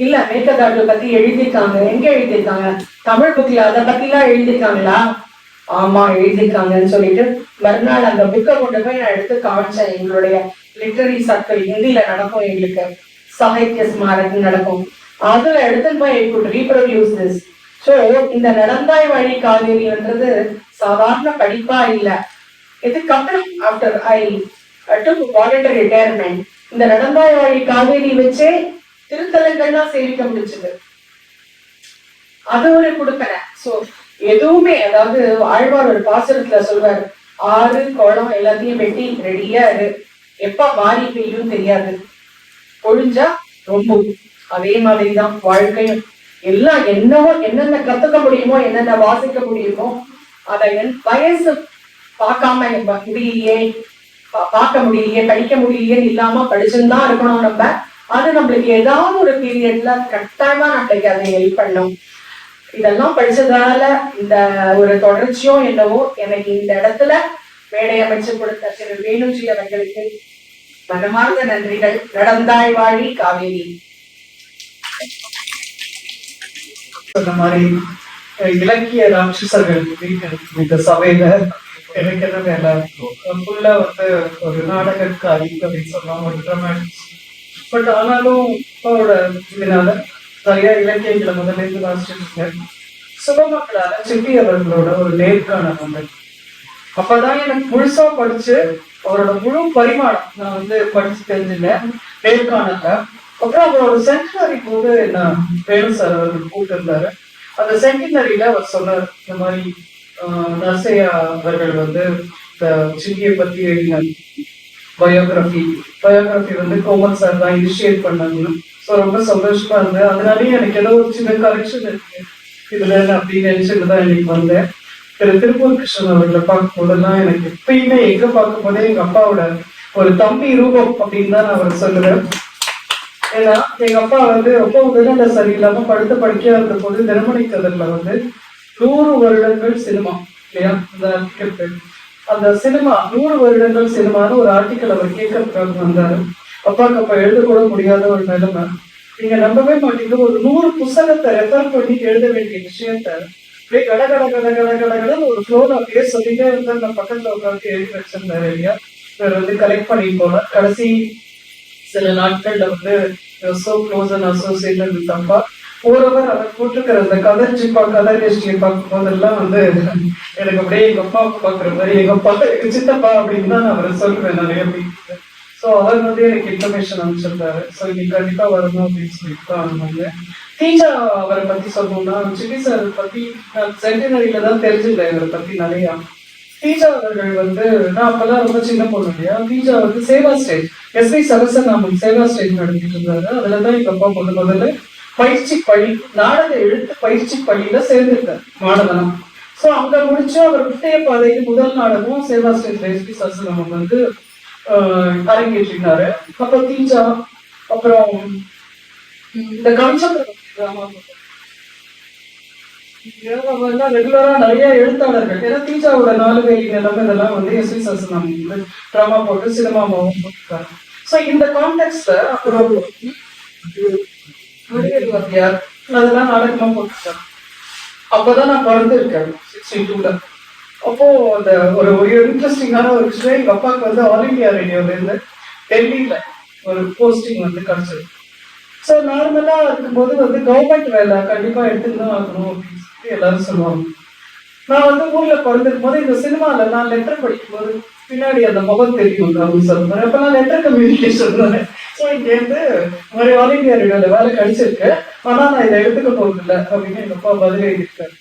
இல்ல மேக்கதாட்டு பத்தி எழுதியிருக்காங்க. எங்க எழுதியிருக்காங்க? தமிழ் புக்ல அதை பத்தி எல்லாம் எழுதியிருக்காங்களா? ஆமா எழுதியிருக்காங்கன்னு சொல்லிட்டு மறுநாள் அந்த புக்கை கொண்டு போய் நான் எடுத்து காமிச்சேன். எங்களுடைய லிட்டரரி சர்க்கிள் ஹிந்தியில நடக்கும், எங்களுக்கு சாகித்ய ஸ்மாரகம் நடக்கும். அதுல எடுத்துன்னு போய் ரீப்ரொடியூஸ் திஸ். ஸோ இந்த நடந்தாய் வாழி காவேரின்றது சாதாரண படிப்பா இல்ல. இதுக்கப்புறம் after I took voluntary retirement இந்த நடந்தாய் வாழி காவேரி வச்சே திருத்தலங்கள்லாம் சேவிக்க முடிச்சது. அது ஒரு கொடுப்பன. ஸோ எதுவுமே, அதாவது ஆழ்வார் ஒரு பாசுரத்துல சொல்வார், ஆறு குளம் எல்லாத்தையும் வெட்டி ரெடியா இரு, எப்ப மாறி பெய்யும் தெரியாது, பொழிஞ்சா ரொம்ப. அதே மாதிரிதான் வாழ்க்கையும். எல்லாம் என்னவோ என்னென்ன கத்துக்க முடியுமோ என்னென்ன வாசிக்க முடியுமோ அதை வயசு பார்க்காம முடியலையே, பார்க்க முடியலையே, படிக்க முடியலையேன்னு இல்லாம படிச்சுதான் இருக்கணும் நம்ம. அது நம்மளுக்கு ஏதாவது ஒரு பீரியட்ல கட்டாயமா நம்மளுக்கு அதை ஹெல்ப் பண்ணும். இதெல்லாம் படிச்சதால இந்த ஒரு தொடர்ச்சியும் என்னவோ எனக்கு இந்த இடத்துல மேடை அமைச்சு கொடுத்த திரு வேணுஜி அவர்களுக்கு மனமார்ந்த நன்றிகள். நடந்தாய் வாழி காவேரி. சொன்ன மாதிரி இலக்கிய ராட்சசர்கள் இந்த சபையில எனக்கு என்ன வேலை ஃபுல்லா வந்து ஒரு நாடகக்காரி அப்படின்னு சொல்லுவாங்க, ஒரு ட்ராமாட்டிக்ஸ். பட் ஆனாலும் அவரோட இதனால நிறைய இலக்கியங்களை முதல்ல இருந்து வாசிச்சுட்டு இருக்கேன். சுபமக்களான சிட்டி அவர்களோட ஒரு நேர்காணல் வந்தது. அப்பதான் எனக்கு முழுசா படிச்சு அவரோட முழு பரிமாணம் நான் வந்து படிச்சு தெரிஞ்சுட்டேன் நேர்காணல்ல. அப்புறம் அவரோட சென்டினரி போது என்ன வேணு சார் அவர்கள் கூப்பிட்டு இருந்தாரு. அந்த சென்டினரியில அவர் சொன்னார், இந்த மாதிரி நர்சையா அவர்கள் வந்து இந்த சிட்டியை பத்தி எழுதின பயோகிராஃபி வந்து கோமல் சார் தான் இனிஷியேட் பண்ணாங்க. ஸோ ரொம்ப சந்தோஷமா இருந்தேன். அதனாலேயே எனக்கு ஏதோ ஒரு சின்ன கரெக்ஷன் இருக்கு இதுல அப்படின்னு நினைச்சுட்டு தான் எனக்கு வந்தேன். திருப்பூர் கிருஷ்ணன் அவர்களை பார்க்கும் போதெல்லாம் எனக்கு எப்பயுமே எங்க பார்க்கும் போதே எங்க அப்பாவோட ஒரு தம்பி ரூபம் அப்படின்னு தான் நான் அவர் சொல்லுவேன். ஏன்னா எங்க அப்பா வந்து ரொம்ப உடல்நல சரியில்லாம படுத்த படுக்கையா இருந்த போது தினமணி கதர்ல வந்து 100 வருடங்கள் சினிமா இல்லையா அந்த ஆர்டிக்கல், அந்த சினிமா 100 வருடங்கள் சினிமான்னு ஒரு ஆர்டிக்கல் அவர் கேட்கறதுக்காக வந்தாரு. அப்பாவுக்கு அப்ப எழுத கூட முடியாத ஒரு நிலைமை. நீங்க நம்பவே மாட்டீங்க, ஒரு 100 புத்தகத்தை ரெஃபர் பண்ணி எழுத வேண்டிய விஷயத்த அப்படியே கட கட கட கட கட கடன்னு ஒரு ஃப்ளோர் அப்படியே சொல்லிட்டே இருந்தா நான் பக்கத்துல உட்காந்து எழுதி வச்சிருந்தாரு இல்லையா. இவர் வந்து கலெக்ட் பண்ணி போன கடைசி சில நாட்கள்ல வந்து so close and associated with அப்பா. ஓரவர் அவர் போட்டிருக்கிற அந்த கதர் ஜிப்பா கதர் வேஷ்டியை பார்க்கும் போதெல்லாம் வந்து எனக்கு அப்படியே எங்க அப்பாவுக்கு பாக்குற மாதிரி எங்க அப்பா எங்க சித்தப்பா அப்படின்னு தான் நான் அவரை சொல்லுவேன் நிறைய அப்படின்னு. ஸோ அவர் வந்து எனக்கு இன்ஃபர்மேஷன் அனுப்பிச்சிருந்தாரு. ஸோ இன்னைக்கு கண்டிப்பா வரணும் அப்படின்னு சொல்லிட்டு தான் வந்தாங்க. தீஜா அவரை பத்தி சொல்லணும்னா சிட்டி சார் பத்தி நான் சென்டினரியில தான் தெரிஞ்சுக்கிறேன் இவரை பத்தி நிறையா. தீஜா அவர்கள் வந்து நான் அப்பெல்லாம் ரொம்ப சின்ன பொண்ணு இல்லையா. தீஜா வந்து Seva stage S P Sahasranamam Seva stage நடத்திட்டு இருந்தாரு. அதுலதான் எங்க அப்பா முதல்ல பயிற்சி பள்ளி நாடக எழுத்து பயிற்சி பள்ளியில சேர்ந்திருக்காரு மாணவனம். சோ அங்க முடிச்சு அவர் விட்டய பாதைக்கு முதல் நாடகம் சேவா ஸ்டேஜ் எஸ்பி சரசநாமன் வந்து அரங்கேற்றினாரு. அப்ப தீஜா அப்புறம் இந்த கம்சந்திர ரெகுலரா நிறைய எழுத்தாளர்கள், ஏன்னா தீஜாவோட 4 வேலி நிலம் இதெல்லாம் வந்து எஸ்வி சரசநாமன் டிராமா போட்டு சினிமாவும் போட்டுருக்காரு. சோ இந்த கான்டெக்ட்ல அப்புறம் அதெல்லாம் நாடகமா போட்டுருக்காரு. அப்பதான் நான் பிறந்திருக்கேன் 62ல. அப்போ அந்த ஒரு இன்ட்ரெஸ்டிங்கான ஒரு விஷயம், எங்க அப்பாவுக்கு வந்து ஆல் இண்டியா ரேடியோல இருந்து டெல்லியில ஒரு போஸ்டிங் வந்து கிடைச்சது. ஸோ நார்மலா இருக்கும்போது வந்து கவர்மெண்ட் வேலை கண்டிப்பா எடுத்துட்டு தான் ஆகணும் அப்படின்னு சொல்லி எல்லாரும் சொல்லுவாங்க. நான் வந்து ஊர்ல பிறந்திருக்கும் போது இந்த சினிமால நான் லெட்டர் படிக்கும் போது பின்னாடி அந்த முகம் தெரியும் அப்படின்னு சொல்லுவாங்க. அப்ப நான் லெட்டர் கம்யூனிகேஷன் தானே. ஸோ இங்க இருந்து ஒரு ஆல் இண்டியா ரேடியோல வேலை கிடைச்சிருக்கு, ஆனா நான் இதை எடுத்துக்க போறது இல்லை அப்படின்னு எங்க அப்பா பதில் எழுதியிருக்காரு.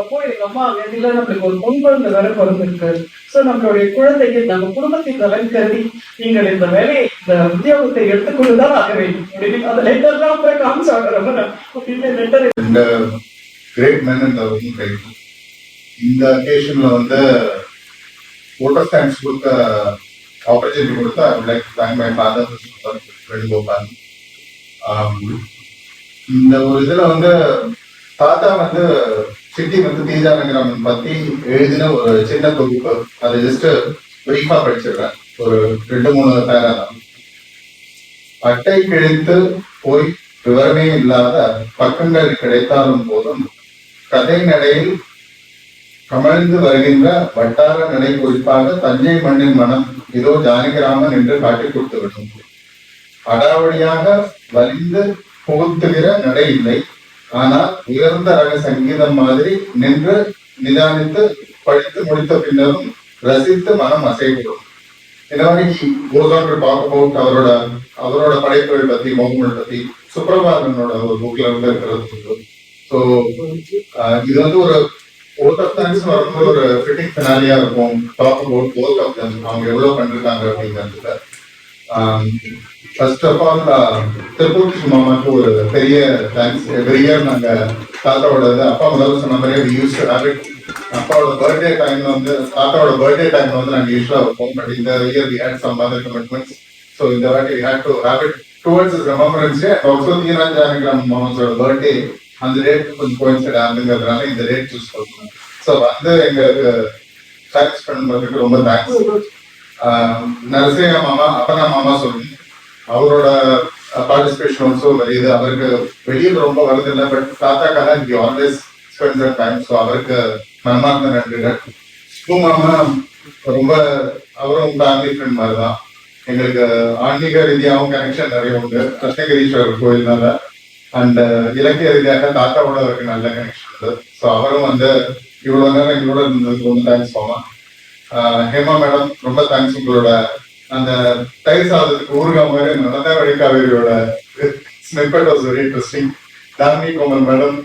அப்போ எங்க அம்மா வேண்டில நம்மளுக்கு ஒரு பொன் குழந்தை வேற பிறந்திருக்காரு. சோ நம்மளுடைய குழந்தைக்கு நம்ம குடும்பத்தின் நலன் கருதி நீங்கள் இந்த வேலையை இந்த உத்தியோகத்தை எடுத்துக்கொண்டுதான் ஆக வேண்டும் அப்படின்னு அந்த லெட்டர்லாம் அப்புறம் காமிச்சாங்க. அப்படின்னு லெட்டர் இந்த கிரேட் மேன் இந்த கிடைக்கும். இந்த அக்கேஷன்ல வந்து ஓட்டர் தேங்க்ஸ் கொடுத்த ஆப்பர்ச்சுனிட்டி கொடுத்தா like thank my father Venugopal. இந்த ஒரு இதுல வந்து தாத்தா வந்து சிட்டி வந்து தீஜா வெங்கராமன் பத்தி எழுதின ஒரு சின்ன தொகுப்பு, அதை ஜஸ்ட் பிரீஃபா படிச்சிடுறேன், ஒரு 2-3 பேரா தான். அட்டை கிழித்து போய் விவரமே இல்லாத பக்கங்கள் கிடைத்தாலும் போதும் கதை நடையில் கமழ்ந்து வருகின்ற வட்டார நடை குறிப்பாக தஞ்சை மண்ணின் மனம் இதோ ஜானகிராமன் என்று காட்டி கொடுத்து விடும். அடாவடியாக வலிந்து புகுத்துகிற நடை இல்லை, ஆனால் உயர்ந்த ரக சங்கீதம் மாதிரி நின்று நிதானித்து படித்து முடித்த பின்னரும் ரசித்து மனம் அசைவிடும். இந்த மாதிரி அவரோட படைப்புகள் பத்தி மோகங்கள் பத்தி சுப்ரபாதனோட ஒரு புக்ல வந்து இருக்கிறது. ஸோ இது வந்து ஒரு வரும்போது ஒரு ஃபிட்டிங் ஃபினாலியா இருக்கும். Talk about both of them, அவங்க எவ்வளவு பண்ணிருக்காங்க அப்படிங்கிறதுல. ஃபர்ஸ்ட் ஆஃப் ஆல் திருப்பூர் மாமாக்கு ஒரு பெரிய தேங்க்ஸ். எவ்ரி இயர் நாங்க தாத்தாவோட அப்பா முதல்ல சொன்ன மாதிரி யூஸ் டு ஹேவ் இட். அப்பாவோட பர்த்டே டைம்ல வந்து தாத்தாவோட பர்த்டே டைம்ல வந்து நாங்க யூஸ்வலா வைப்போம். பட் இந்த year we had some other commitments. So இந்த வாட்டி we had to have it towards remembrance day. Also Dheeraj Janakiraman மாமாஸோட பர்த்டே அந்த டேட் கொஞ்சம் கோயின்சைட் ஆகுதுங்கிறதுனால இந்த டேட் சூஸ் பண்ணுவோம். ஸோ வந்து எங்களுக்கு தேங்க்ஸ் பண்ணுறதுக்கு ரொம்ப தேங்க்ஸ். நரசிங்க மாமா அப்பனா மாமா சொல்லணும், அவரோட பார்ட்டிசிபேஷன் ஆல்சோ இது அவருக்கு வெளியில் ரொம்ப வருது இல்லை, பட் தாத்தாக்காக இங்கே ஆல்வேஸ் ஸ்பெண்ட் டைம். ஸோ அவருக்கு மனமார்ந்த நன்றிகள். மாமா ரொம்ப அவரும் ஃபேமிலி ஃப்ரெண்ட் மாதிரி தான். எங்களுக்கு ஆன்மீக ரீதியாகவும் கனெக்ஷன் நிறைய உண்டு கிருஷ்ணகிரீஸ்வரர் கோயில்னால. அண்ட் இலக்கிய ரீதியாக தாத்தாவோட அவருக்கு நல்ல கனெக்ஷன் உண்டு. ஸோ அவரும் வந்து இவ்வளவு நேரம் எங்களோட இருந்ததுக்கு ரொம்ப தேங்க்ஸ் போமா. ஹேமா மேடம் ரொம்ப தேங்க்ஸ். உங்களோட அந்த தயிர் சாதத்துக்கு ஊருகா மாதிரி நடந்த வழி காவேரியோட snippet was very interesting. Dharani Komal madam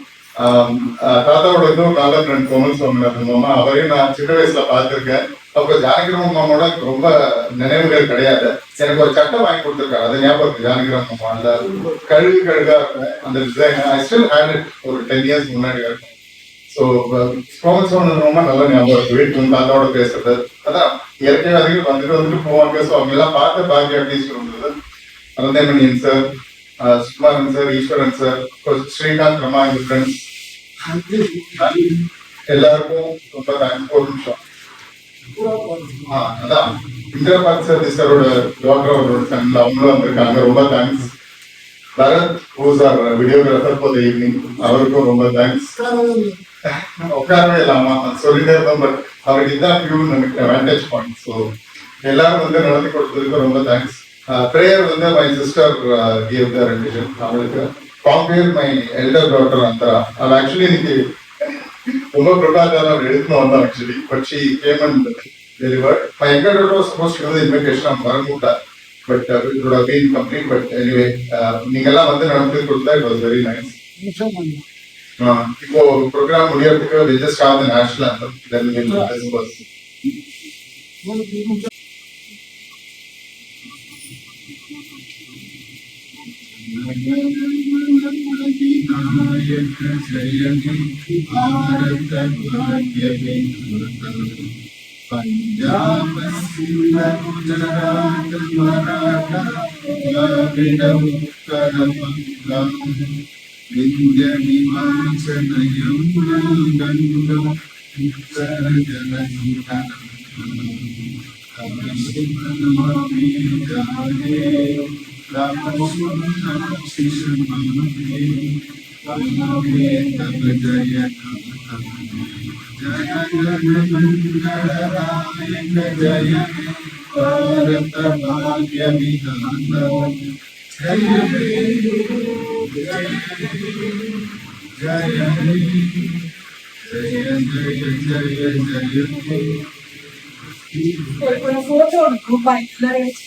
தாத்தாவோட இன்னொரு நல்ல ஃப்ரெண்ட் கோமல் சொன்னாமா, அவரையும் நான் சின்ன வயசுல பார்த்திருக்கேன். அப்போ ஜானகிராம மாமாவோட ரொம்ப நினைவுகள் கிடையாது. எனக்கு ஒரு சட்டை வாங்கி கொடுத்துருக்காரு, அது ஞாபகம் இருக்கு. ஜானகிராம மாமா அந்த கழுகா இருக்கும் அந்த design, I still hate it. ஒரு 10 years முன்னாடி இருக்கும். ஸோ கோமல் சொன்னது ரொம்ப நல்ல ஞாபகம் இருக்கு. வீட்டுல வந்து தாத்தாவோட பேசுறது, அதான் இயற்கைவாதிகள் வந்துட்டு போவாங்க. ஸோ அவங்க எல்லாம் பார்த்து பாக்கி அப்படின்னு இருந்தது. Ananthamaniyan sir, Sukumaran sir, Eswaran sir, Srikanth Rama, எங்க ஃப்ரெண்ட்ஸ் எல்லாருக்கும் ரொம்ப தேங்க்ஸ். ஒரு நிமிஷம். அதான் இந்திரா பாக்சர் சாரோட டாக்டர் அவரோட சன் அவங்களும் வந்திருக்காங்க. ரொம்ப thanks. Bharath who's are videographer for the evening, அவருக்கும் ரொம்ப தேங்க்ஸ். உட்காரவே இல்லாமா சொல்லிட்டே இருந்தோம், பட் அவருக்கு இதான் வியூ நினைக்கிறேன், வேண்டேஜ் பாயிண்ட். ஸோ எல்லாரும் வந்து நடத்தி கொடுத்ததுக்கு ரொம்ப தேங்க்ஸ். ப்ரேயர் வந்து my sister gave the rendition. அவளுக்கு compare my elder daughter Antara. அவள் ஆக்சுவலி இன்னைக்கு ரொம்ப ப்ரிப்பேர்டாக அவர் எடுத்துன்னு வந்தோம் actually, but she came and delivered. My younger daughter was suppose to give the invitation. அவன் வரமுட்டா, but it would have been complete. But anyway நீங்க எல்லாம் வந்து நடத்தி கொடுத்தா இட் வாஸ் வெரி நைஸ். இப்போ ப்ரோக்ராம் முடியறதுக்கு we just have the national anthem, then we'll disperse. Punjab Sindh Gujarat Maratha Dravida उत्तर बंगा विंध्य हिमाचल यमुना गंगा उत्तर जलंधर कमलनामी जागे रामशिषमागे तब जय जय जनमंगलदायक जय भारत भाग्य विधान जय हे जय जय जय जय जय जय ஒரு போட்டோ குரூப் ஆயிடுச்சு